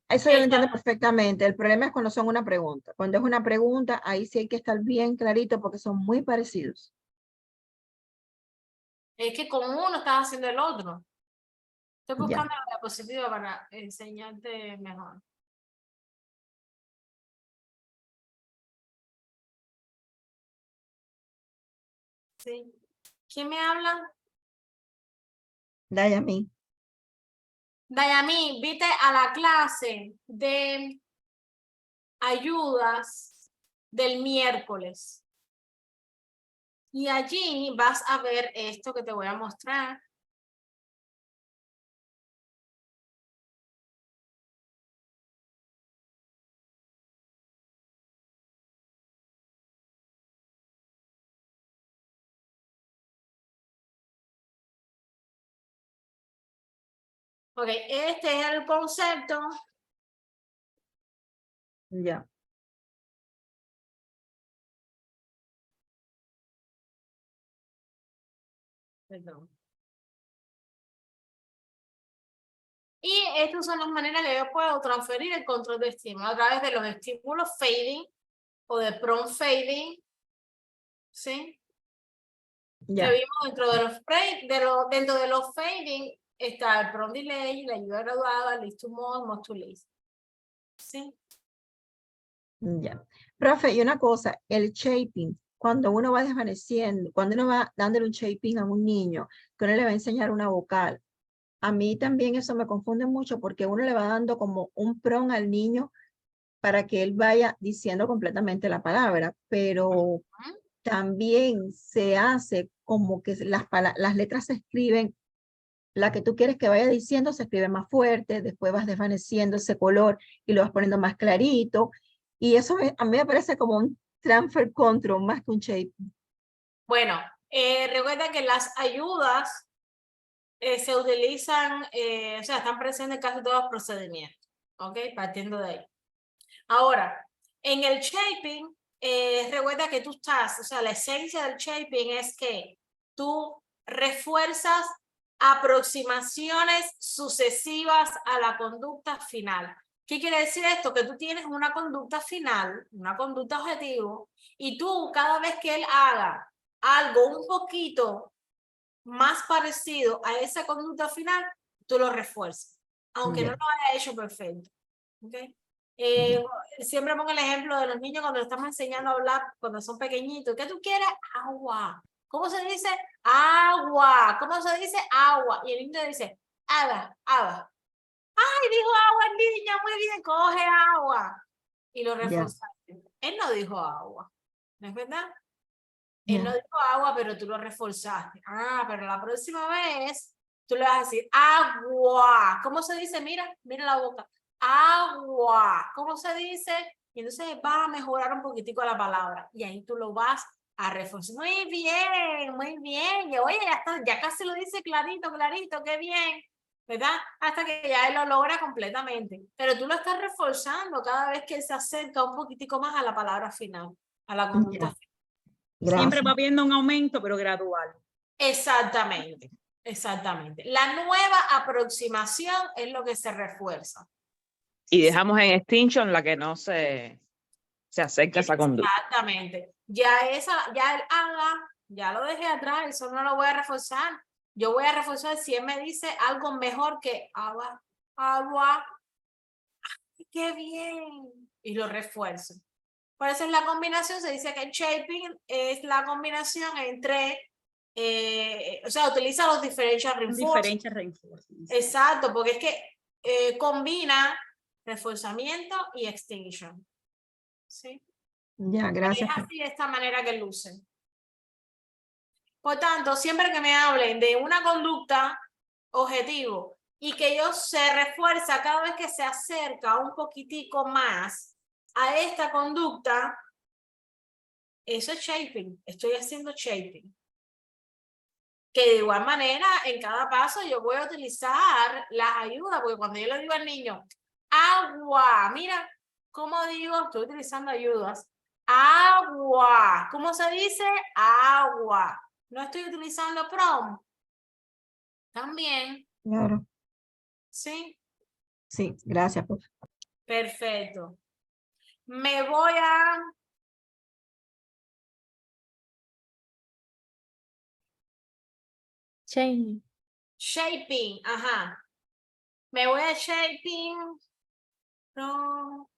Eso yo lo entiendo perfectamente. El problema es cuando son una pregunta. Cuando es una pregunta, ahí sí hay que estar bien clarito porque son muy parecidos. Es que con uno estás haciendo el otro. Estoy Ya. buscando la diapositiva para enseñarte mejor. Sí. ¿Quién me habla? Dayami. Dayami, viste a la clase de ayudas del miércoles. Y allí vas a ver esto que te voy a mostrar. Ok, este es el concepto. Ya. Perdón. Y estas son las maneras que yo puedo transferir el control de estímulo a través de los estímulos fading o de prompt fading. ¿Sí? Ya. Que vimos dentro de los fading está el prompt delay, la ayuda graduada, list to most to list. ¿Sí? Ya. Profe, y una cosa, el shaping, cuando uno va desvaneciendo, cuando uno va dándole un shaping a un niño, que uno le va a enseñar una vocal, a mí también eso me confunde mucho porque uno le va dando como un prompt al niño para que él vaya diciendo completamente la palabra, pero también se hace como que las letras se escriben, la que tú quieres que vaya diciendo se escribe más fuerte, después vas desvaneciendo ese color y lo vas poniendo más clarito, y eso a mí me parece como un transfer control más que un shape. Bueno, recuerda que las ayudas se utilizan, o sea, están presentes en casi todos los procedimientos, ¿ok? Partiendo de ahí. Ahora, en el shaping, recuerda que tú estás, o sea, la esencia del shaping es que tú refuerzas aproximaciones sucesivas a la conducta final. ¿Qué quiere decir esto? Que tú tienes una conducta final, una conducta objetivo, y tú cada vez que él haga algo un poquito más parecido a esa conducta final, tú lo refuerzas, aunque no lo haya hecho perfecto. ¿Okay? Siempre pongo el ejemplo de los niños cuando les estamos enseñando a hablar cuando son pequeñitos. ¿Qué tú quieres? Agua. ¿Cómo se dice? Agua. ¿Cómo se dice? Agua. Y el niño dice, agua, agua. ¡Ay, dijo agua el niño! Muy bien, coge agua. Y lo reforzaste. Él no dijo agua. ¿No es verdad? Él no dijo agua, pero tú lo reforzaste. Ah, pero la próxima vez tú le vas a decir agua. ¿Cómo se dice? Mira la boca. Agua. ¿Cómo se dice? Y entonces vas a mejorar un poquitico la palabra. Y ahí tú lo vas a reforzar. Muy bien, muy bien. Y oye, ya casi lo dice clarito, clarito, qué bien. ¿Verdad? Hasta que ya él lo logra completamente. Pero tú lo estás reforzando cada vez que él se acerca un poquitico más a la palabra final, a la conducta final. Siempre va habiendo un aumento, pero gradual. Exactamente, exactamente. La nueva aproximación es lo que se refuerza. Y dejamos en extinction la que no se acerca a esa conducta. Exactamente. ya el haga, ya lo dejé atrás, eso no lo voy a reforzar. Yo voy a reforzar si él me dice algo mejor que agua, qué bien, y lo refuerzo. Por eso es la combinación, se dice que el shaping es la combinación entre, o sea, utiliza los differential reinforcement. Exacto, porque es que combina reforzamiento y extinction. ¿Sí? Ya, gracias. Es así de esta manera que luce. Por tanto, siempre que me hablen de una conducta objetivo y que yo se refuerza cada vez que se acerca un poquitico más a esta conducta, eso es shaping. Estoy haciendo shaping. Que de igual manera, en cada paso yo voy a utilizar las ayudas, porque cuando yo le digo al niño, agua, mira, ¿cómo digo? Estoy utilizando ayudas. Agua. ¿Cómo se dice? Agua. No estoy utilizando prom. También. Claro. ¿Sí? Sí, gracias, profe. Perfecto. Me voy a... Shaping, ajá. Me voy a shaping. No.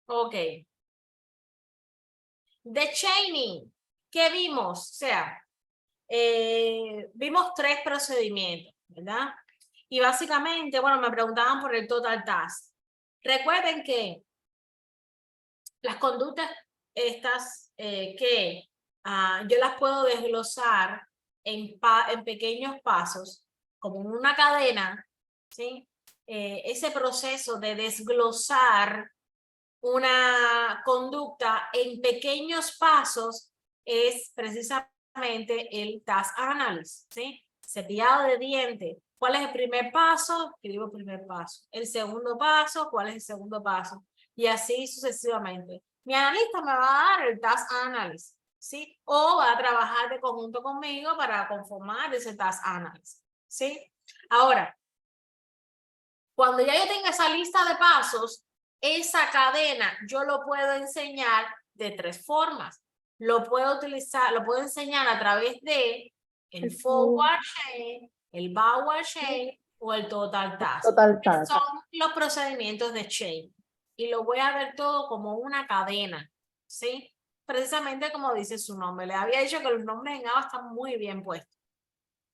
Ok. De chaining, ¿qué vimos? O sea, vimos 3 procedimientos, ¿verdad? Y básicamente, bueno, me preguntaban por el total task. Recuerden que las conductas estas que yo las puedo desglosar en pequeños pasos, como en una cadena, ¿sí? Ese proceso de desglosar una conducta en pequeños pasos es precisamente el task analysis, ¿sí? Cepillado de dientes. ¿Cuál es el primer paso? Escribo el primer paso. El segundo paso, ¿cuál es el segundo paso? Y así sucesivamente. Mi analista me va a dar el task analysis, ¿sí? O va a trabajar de conjunto conmigo para conformar ese task analysis, ¿sí? Ahora, cuando ya yo tenga esa lista de pasos, esa cadena yo lo puedo enseñar de 3 formas. Lo puedo utilizar, lo puedo enseñar a través de el forward chain, el backward chain o el total task. Son los procedimientos de chain. Y lo voy a ver todo como una cadena, ¿sí? Precisamente como dice su nombre. Le había dicho que los nombres en ABA están muy bien puestos,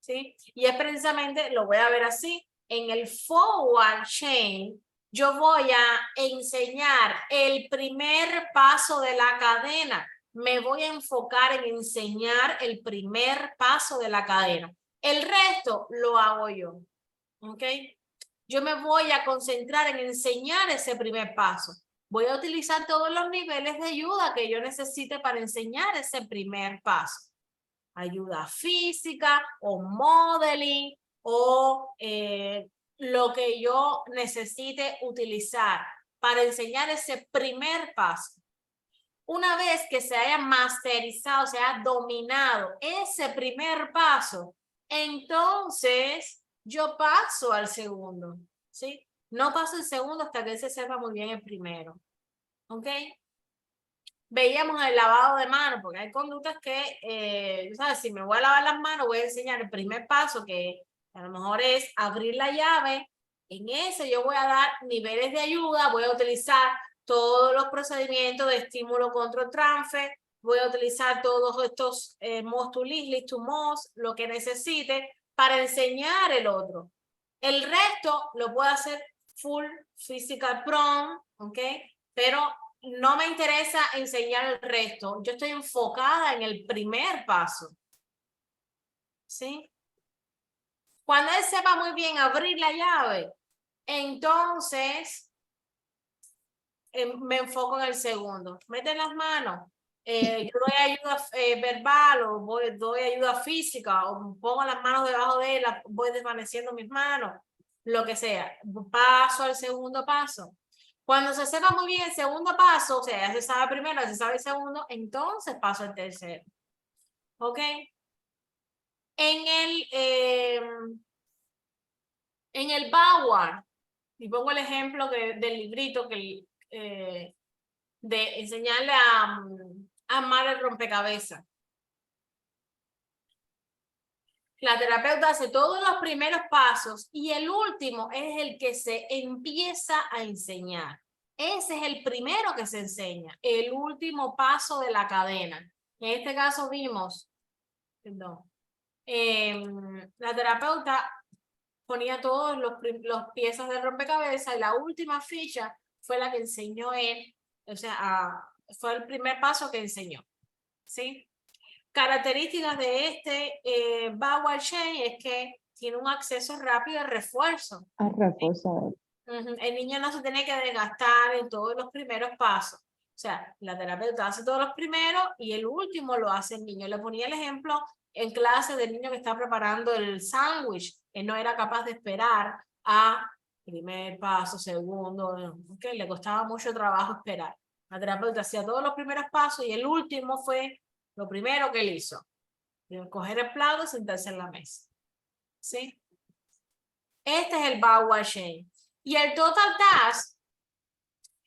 ¿sí? Y es precisamente, lo voy a ver así. En el forward chain, yo voy a enseñar el primer paso de la cadena. Me voy a enfocar en enseñar el primer paso de la cadena. El resto lo hago yo. ¿Ok? Yo me voy a concentrar en enseñar ese primer paso. Voy a utilizar todos los niveles de ayuda que yo necesite para enseñar ese primer paso. Ayuda física o modeling o lo que yo necesite utilizar para enseñar ese primer paso. Una vez que se haya masterizado, se haya dominado ese primer paso, entonces yo paso al segundo, ¿sí? No paso el segundo hasta que se sepa muy bien el primero, ¿ok? Veíamos el lavado de manos, porque hay conductas que, ¿sabes? Si me voy a lavar las manos, voy a enseñar el primer paso, que a lo mejor es abrir la llave. En ese yo voy a dar niveles de ayuda, voy a utilizar todos los procedimientos de estímulo control transfer, voy a utilizar todos estos most to list, list to most, lo que necesite para enseñar el otro. El resto lo puedo hacer full physical prompt, ¿ok? Pero no me interesa enseñar el resto. Yo estoy enfocada en el primer paso. ¿Sí? Cuando él sepa muy bien abrir la llave, entonces me enfoco en el segundo. Mete las manos. yo doy ayuda verbal o doy ayuda física o pongo las manos debajo de él, voy desvaneciendo mis manos, lo que sea. Paso al segundo paso. Cuando se sepa muy bien el segundo paso, o sea, ya se sabe primero, ya se sabe el segundo, entonces paso al tercero. ¿Ok? En el Bauer, y pongo el ejemplo del librito que de enseñarle a armar el rompecabezas. La terapeuta hace todos los primeros pasos y el último es el que se empieza a enseñar. Ese es el primero que se enseña, el último paso de la cadena. En este caso vimos, perdón, la terapeuta ponía todos los piezas del rompecabezas y la última ficha fue la que enseñó él, o sea, fue el primer paso que enseñó, ¿sí? Características de este Bauer Chain es que tiene un acceso rápido al refuerzo. El niño no se tiene que desgastar en todos los primeros pasos. O sea, la terapeuta hace todos los primeros y el último lo hace el niño. Le ponía el ejemplo en clase del niño que está preparando el sándwich. Él no era capaz de esperar a primer paso, segundo, okay, le costaba mucho trabajo esperar. La terapeuta hacía todos los primeros pasos y el último fue lo primero que él hizo. Coger el plato y sentarse en la mesa. ¿Sí? Este es el Bauer Chain. Y el Total Task,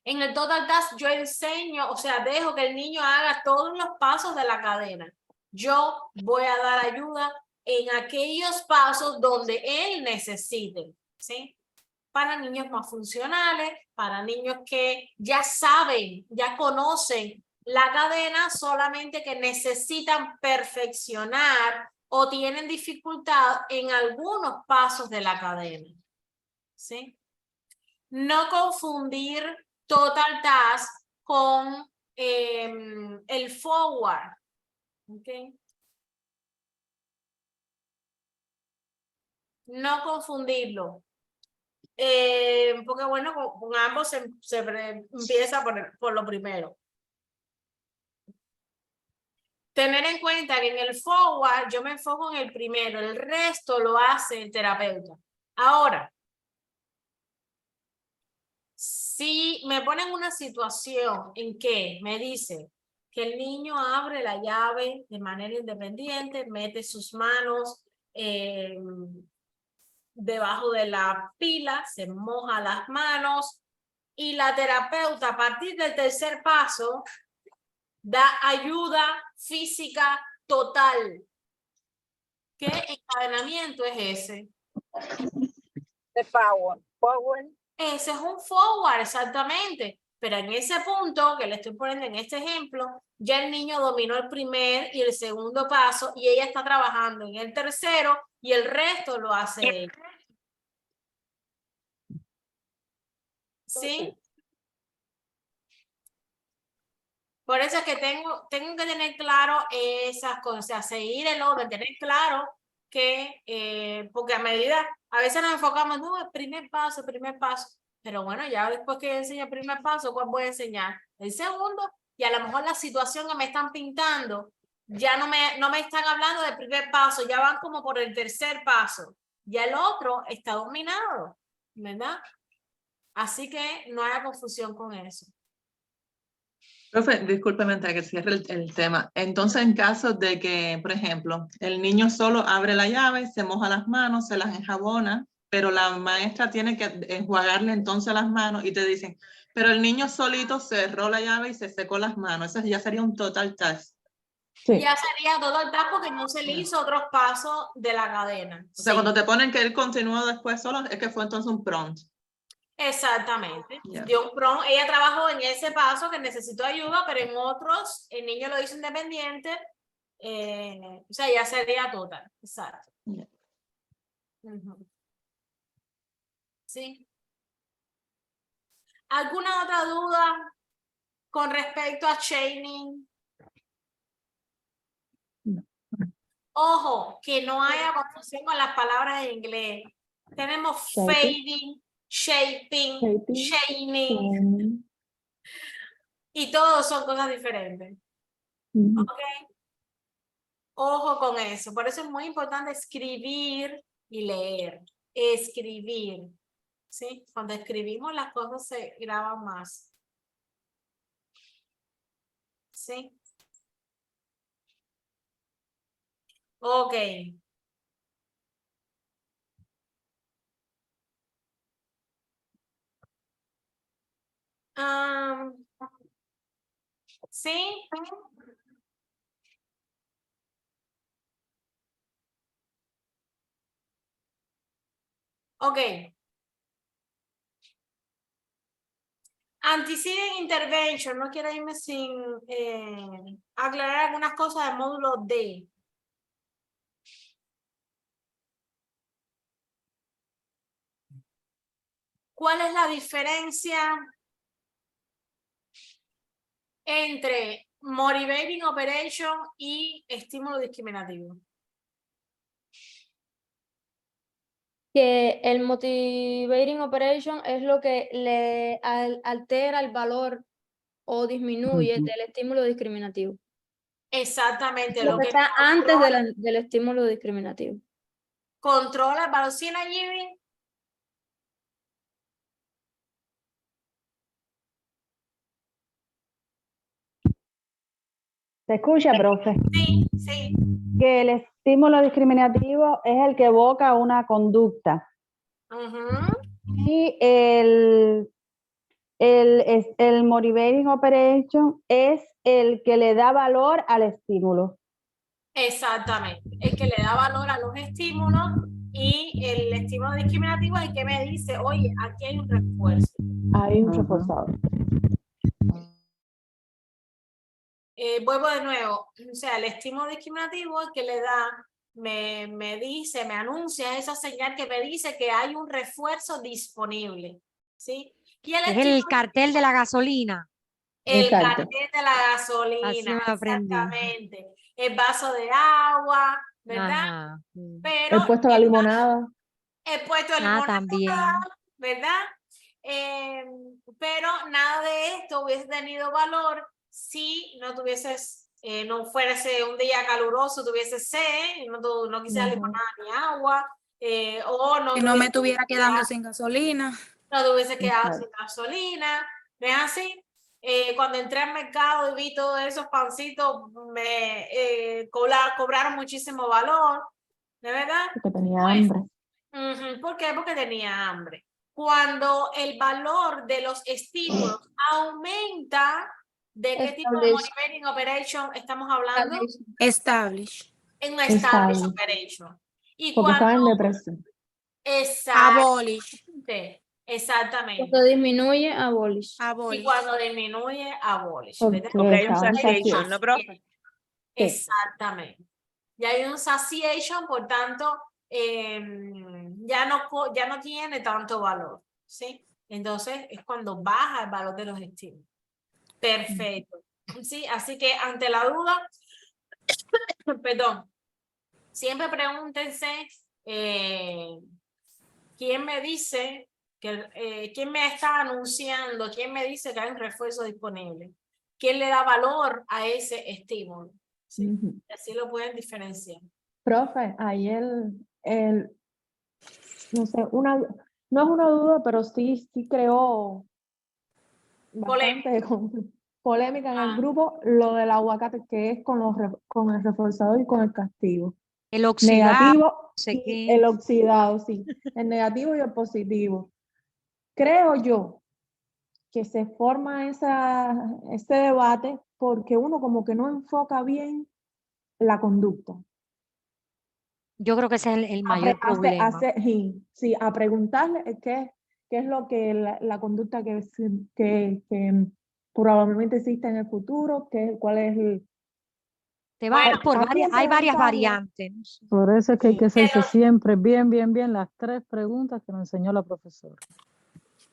en el Total Task yo enseño, o sea, dejo que el niño haga todos los pasos de la cadena. Yo voy a dar ayuda en aquellos pasos donde él necesite, ¿sí? Para niños más funcionales, para niños que ya saben, ya conocen la cadena, solamente que necesitan perfeccionar o tienen dificultad en algunos pasos de la cadena, ¿sí? No confundir Total Task con el Forward, ¿ok? No confundirlo. Porque bueno, con ambos se empieza por lo primero. Tener en cuenta que en el forward yo me enfoco en el primero, el resto lo hace el terapeuta. Ahora, si me ponen una situación en que me dice que el niño abre la llave de manera independiente, mete sus manos debajo de la pila, se moja las manos y la terapeuta a partir del tercer paso da ayuda física total. ¿Qué encadenamiento es ese? De forward. Ese es un forward, exactamente. Pero en ese punto que le estoy poniendo en este ejemplo, ya el niño dominó el primer y el segundo paso y ella está trabajando en el tercero y el resto lo hace ella. ¿Sí? Por eso es que tengo que tener claro esas cosas, o sea, seguir el orden, tener claro que, porque a veces nos enfocamos, no, el primer paso, pero bueno, ya después que enseñe el primer paso, ¿cuál voy a enseñar? El segundo, y a lo mejor la situación que me están pintando, ya no me están hablando del primer paso, ya van como por el tercer paso, ya el otro está dominado, ¿verdad? Así que no haya confusión con eso. Profe, discúlpeme antes de que cierre el tema. Entonces, en caso de que, por ejemplo, el niño solo abre la llave, se moja las manos, se las enjabona, pero la maestra tiene que enjuagarle entonces las manos y te dicen, pero el niño solito cerró la llave y se secó las manos. Eso ya sería un total task. Sí. Ya sería todo el task porque no se le hizo otros pasos de la cadena. O sea, cuando te ponen que él continuó después solo, es que fue entonces un prompt. Exactamente. Yeah. Dio un prompt. Ella trabajó en ese paso que necesitó ayuda, pero en otros el niño lo hizo independiente. O sea, ya sería total. Exacto. Yeah. ¿Sí? ¿Alguna otra duda con respecto a chaining? No. Ojo, que no haya confusión con las palabras en inglés. Tenemos fading, shaping, chaining. Y todos son cosas diferentes. ¿Ok? Ojo con eso. Por eso es muy importante escribir y leer. Escribir. ¿Sí? Cuando escribimos las cosas se graban más. ¿Sí? Ok. ¿Sí? Ok. Antecedent intervention. No quiero irme sin aclarar algunas cosas del módulo D. ¿Cuál es la diferencia entre motivating operation y estímulo discriminativo? Que el motivating operation es lo que le altera el valor o disminuye del estímulo discriminativo. Exactamente. Lo que está antes del estímulo discriminativo. Controla el valor. ¿Sí, Nayibi? ¿Se escucha, profe? Sí, sí. Que el estímulo discriminativo es el que evoca una conducta. Y el motivating operation es el que le da valor al estímulo. Exactamente. El que le da valor a los estímulos y el estímulo discriminativo es el que me dice, oye, aquí hay un refuerzo. Hay un reforzador. Vuelvo de nuevo. O sea, el estímulo discriminativo es el que le da, me dice, me anuncia esa señal que me dice que hay un refuerzo disponible. ¿Sí? Y Es el cartel de la gasolina. El cartel de la gasolina. Así me lo aprendí. Exactamente. El vaso de agua, ¿verdad? Ajá. Pero El puesto de la limonada. el puesto de limonada, también. ¿verdad? Pero nada de esto hubiese tenido valor si no tuvieses, no fuese un día caluroso, tuviese sed, no quisieras limonada ni agua, o no, Que no me tuviese estuviera quedando sin gasolina. no te hubiese quedado sin gasolina, ¿no es así? Cuando entré al mercado y vi todos esos pancitos, me cobraron muchísimo valor, ¿de verdad? Porque tenía hambre. ¿Por qué? Porque tenía hambre. Cuando el valor de los estímulos aumenta, ¿de qué tipo de motivating operation estamos hablando? Establish. En una established operation. Y Porque estaba en cuando depresión. Abolish. Exactamente. Cuando disminuye, abolish. Y cuando disminuye, abolish. Porque hay un satiation, ¿no, profe? Exactamente. Y hay un satiation, por tanto, ya no tiene tanto valor, ¿sí? Entonces, es cuando baja el valor de los estímulos. Perfecto. ¿Sí? Así que, ante la duda, perdón, siempre pregúntense quién me dice quién me está anunciando, quién me dice que hay un refuerzo disponible, quién le da valor a ese estímulo. ¿Sí? Así lo pueden diferenciar. Profe, ahí no sé, no es una duda, pero sí creó bastante polémica en el grupo lo del aguacate, que es con el reforzador y con el castigo. El oxidado. Negativo, sé qué. el oxidado, sí. El negativo y el positivo. Creo yo que se forma ese debate porque uno como que no enfoca bien la conducta. Yo creo que ese es el mayor problema. Sí, a preguntarle qué es lo que la conducta que probablemente existe en el futuro, cuál es el... Hay varias variantes. Por eso es que hay que hacerse siempre bien las 3 preguntas que nos enseñó la profesora.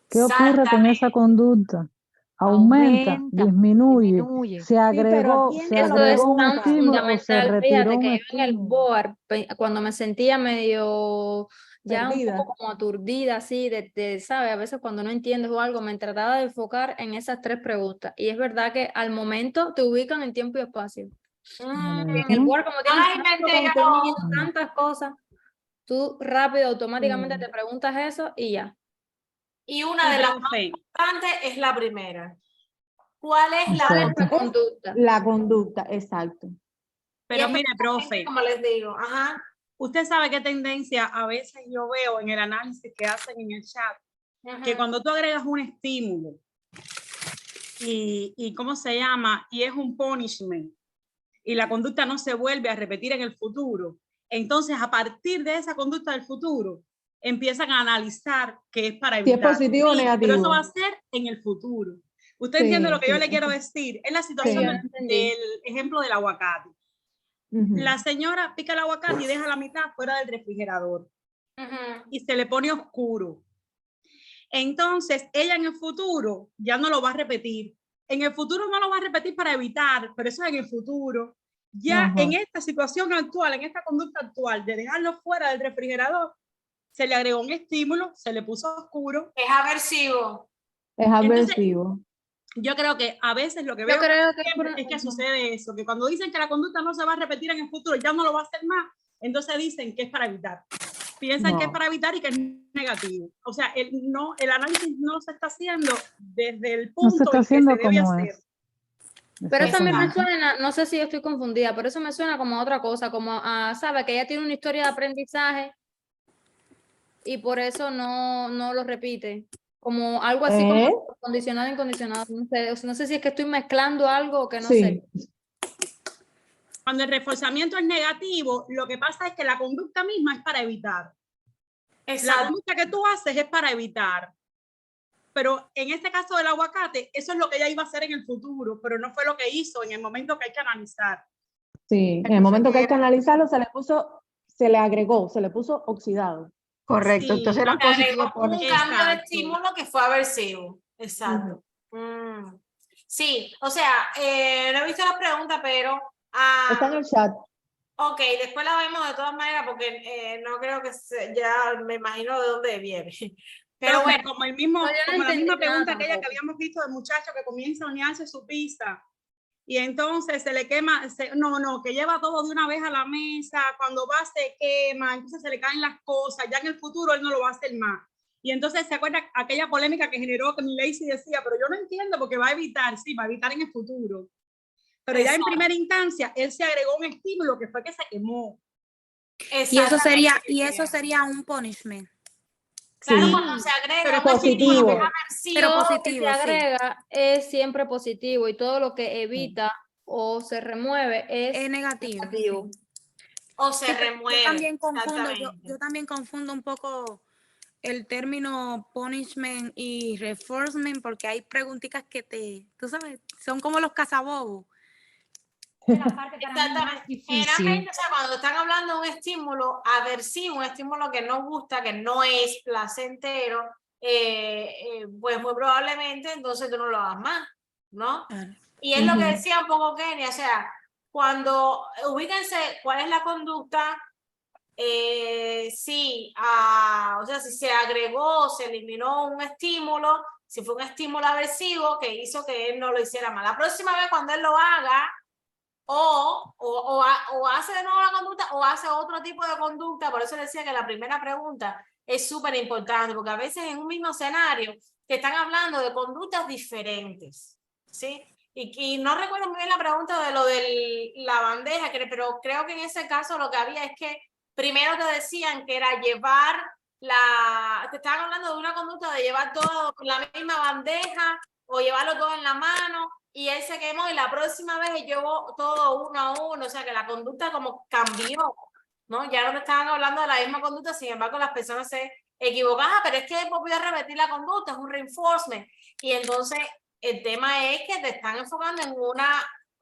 ¿Qué ocurre con esa conducta? ¿Aumenta? ¿Disminuye? ¿Se agregó un estímulo o se retiró un en el estímulo? board, cuando me sentía medio ya un Perdida. poco como aturdida, así, ¿sabes? A veces cuando no entiendes o algo, me trataba de enfocar en esas 3 preguntas. Y es verdad que al momento te ubican en tiempo y espacio. En el Word, como tienes Ay, me tanto entero. contenido, tantas cosas, tú rápido, automáticamente te preguntas eso y ya. Y una de las más profe, importantes es la primera. ¿Cuál es la ¿Cuál es conducta? la conducta? La conducta, exacto. pero Y mire, profe, como les digo, ajá. usted sabe qué tendencia a veces yo veo en el análisis que hacen en el chat, que cuando tú agregas un estímulo y ¿cómo se llama? Y es un punishment y la conducta no se vuelve a repetir en el futuro, entonces a partir de esa conducta del futuro empiezan a analizar que es para Si es evitar. positivo o Sí, negativo. pero eso va a ser en el futuro. ¿Usted Sí, entiende lo que yo sí, le quiero decir? Es la situación del ejemplo del aguacate. La señora pica el aguacate y deja la mitad fuera del refrigerador y se le pone oscuro. Entonces, ella en el futuro ya no lo va a repetir. En el futuro no lo va a repetir para evitar, pero eso es en el futuro. Ya en esta situación actual, en esta conducta actual de dejarlo fuera del refrigerador, se le agregó un estímulo, se le puso oscuro. Es aversivo. Es aversivo. Yo creo que a veces lo que Yo veo creo que es que sucede eso, que cuando dicen que la conducta no se va a repetir en el futuro, ya no lo va a hacer más, entonces dicen que es para evitar. Piensan que es para evitar y que es negativo. O sea, el análisis no se está haciendo desde el punto se está en que haciendo se debe como hacer. es. Pero eso a mí me Exactamente. suena, no sé si yo estoy confundida, pero eso me suena como a otra cosa, como a, ¿sabe? Que ella tiene una historia de aprendizaje y por eso no lo repite. Como algo así como condicionado, incondicionado. No sé, o sea, no sé si es que estoy mezclando algo o que no sé. Cuando el reforzamiento es negativo, lo que pasa es que la conducta misma es para evitar. La conducta que tú haces es para evitar. Pero en este caso del aguacate, eso es lo que ella iba a hacer en el futuro, pero no fue lo que hizo en el momento que hay que analizar. Sí, en el momento que hay que analizarlo, se le agregó, se le puso oxidado. Correcto, Sí, entonces era positivo. Un cambio de Exacto. estímulo que fue aversivo. Exacto. Sí, o sea, no he visto la pregunta, pero... Está en el chat. Ok, después la vemos de todas maneras porque no creo que ya me imagino de dónde viene. Pero Profe, bueno, como la misma pregunta aquella que tampoco. habíamos visto del muchacho que comienza a hornearse su pizza y entonces se le quema, que lleva todo de una vez a la mesa, cuando va se quema, entonces se le caen las cosas, ya en el futuro él no lo va a hacer más. Y entonces se acuerda aquella polémica que generó que Milei decía, pero yo no entiendo porque va a evitar, sí, va a evitar en el futuro. Pero ya en primera instancia él se agregó un estímulo que fue que se quemó. Y eso sería un punishment. claro, Sí. cuando se agrega Pero un positivo. estímulo que es aversivo, Pero Todo lo que positivo, se sí. agrega es siempre positivo y todo lo que evita o se remueve es negativo. o se Sí, pero remueve. yo también confundo, Exactamente. yo también confundo un poco el término punishment y reinforcement porque hay preguntitas que tú sabes, son como los cazabobos. La parte para mí más difícil. Generalmente, o sea, cuando están hablando de un estímulo aversivo, un estímulo que no gusta, que no es placentero, pues muy probablemente entonces tú no lo hagas más, ¿no? Y es lo que decía un poco Kenia, o sea, cuando ubíquense cuál es la conducta, o sea, si se agregó, se eliminó un estímulo, si fue un estímulo aversivo que hizo que él no lo hiciera más. La próxima vez cuando él lo haga, o hace de nuevo la conducta o hace otro tipo de conducta. Por eso decía que la primera pregunta es súper importante, porque a veces en un mismo escenario te están hablando de conductas diferentes, ¿sí? Y no recuerdo muy bien la pregunta de lo de la bandeja, pero creo que en ese caso lo que había es que primero te decían que era llevar te estaban hablando de una conducta de llevar todo en la misma bandeja o llevarlo todo en la mano, y él se quemó y la próxima vez llevó todo uno a uno, o sea que la conducta como cambió, ¿no? Ya no te estaban hablando de la misma conducta, sin embargo las personas se equivocan, pero es que después voy a repetir la conducta, es un reinforcement, y entonces el tema es que te están enfocando en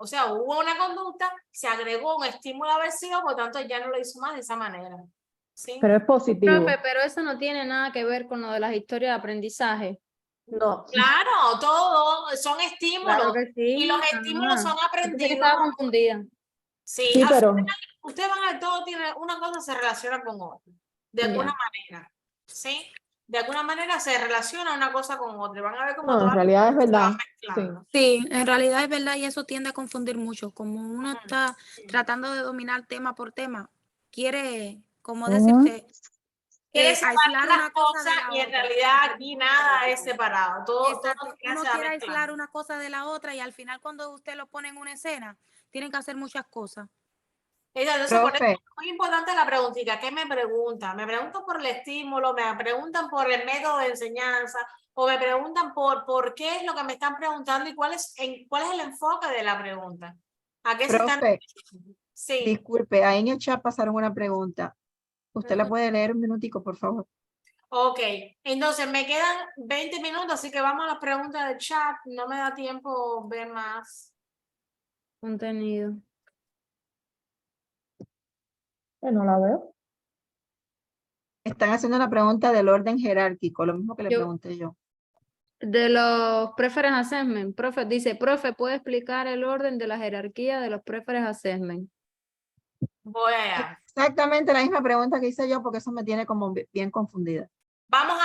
o sea, hubo una conducta, se agregó un estímulo aversivo, por tanto ya no lo hizo más de esa manera, ¿sí? Pero es positivo. Profe, pero eso no tiene nada que ver con lo de las historias de aprendizaje. No. Claro, todo son estímulos. Claro que sí. Y los estímulos son Yo pensé aprendidos. que estaba confundida. Sí, Sí, al pero final, ustedes van a ver, todo tiene una cosa se relaciona con otra. de alguna Ya. manera, ¿sí? De alguna manera se relaciona una cosa con otra. Y van a ver cómo No, en todas las realidad es cosas se van verdad. Sí. mezclando. Sí, en realidad es verdad y eso tiende a confundir mucho. Como uno está tratando de dominar tema por tema, quiere, como decirte, Quieres separar aislar las una cosa cosas de la y en otra. realidad aquí nada es separado. Todo Exacto. se Uno va quiere mezclando. aislar una cosa de la otra y al final cuando usted lo pone en una escena, tienen que hacer muchas cosas. Entonces, por eso Profe. es muy importante la preguntita. ¿Qué me preguntan? ¿Me preguntan por el estímulo? ¿Me preguntan por el método de enseñanza? ¿O me preguntan por qué es lo que me están preguntando y cuál es el enfoque de la pregunta? ¿A qué se están Profe, refiriendo? Sí. disculpe, ahí en el chat pasaron una pregunta. ¿Usted la puede leer un minutico, por favor? Ok, entonces me quedan 20 minutos, así que vamos a las preguntas del chat. No me da tiempo ver más. Contenido. No la veo. Están haciendo una pregunta del orden jerárquico, lo mismo que le Yo- pregunté yo. De los preference assessment, profe, dice, profe, ¿puede explicar el orden de la jerarquía de los preference assessment? Voy allá. Exactamente la misma pregunta que hice yo, porque eso me tiene como bien confundida. Vamos a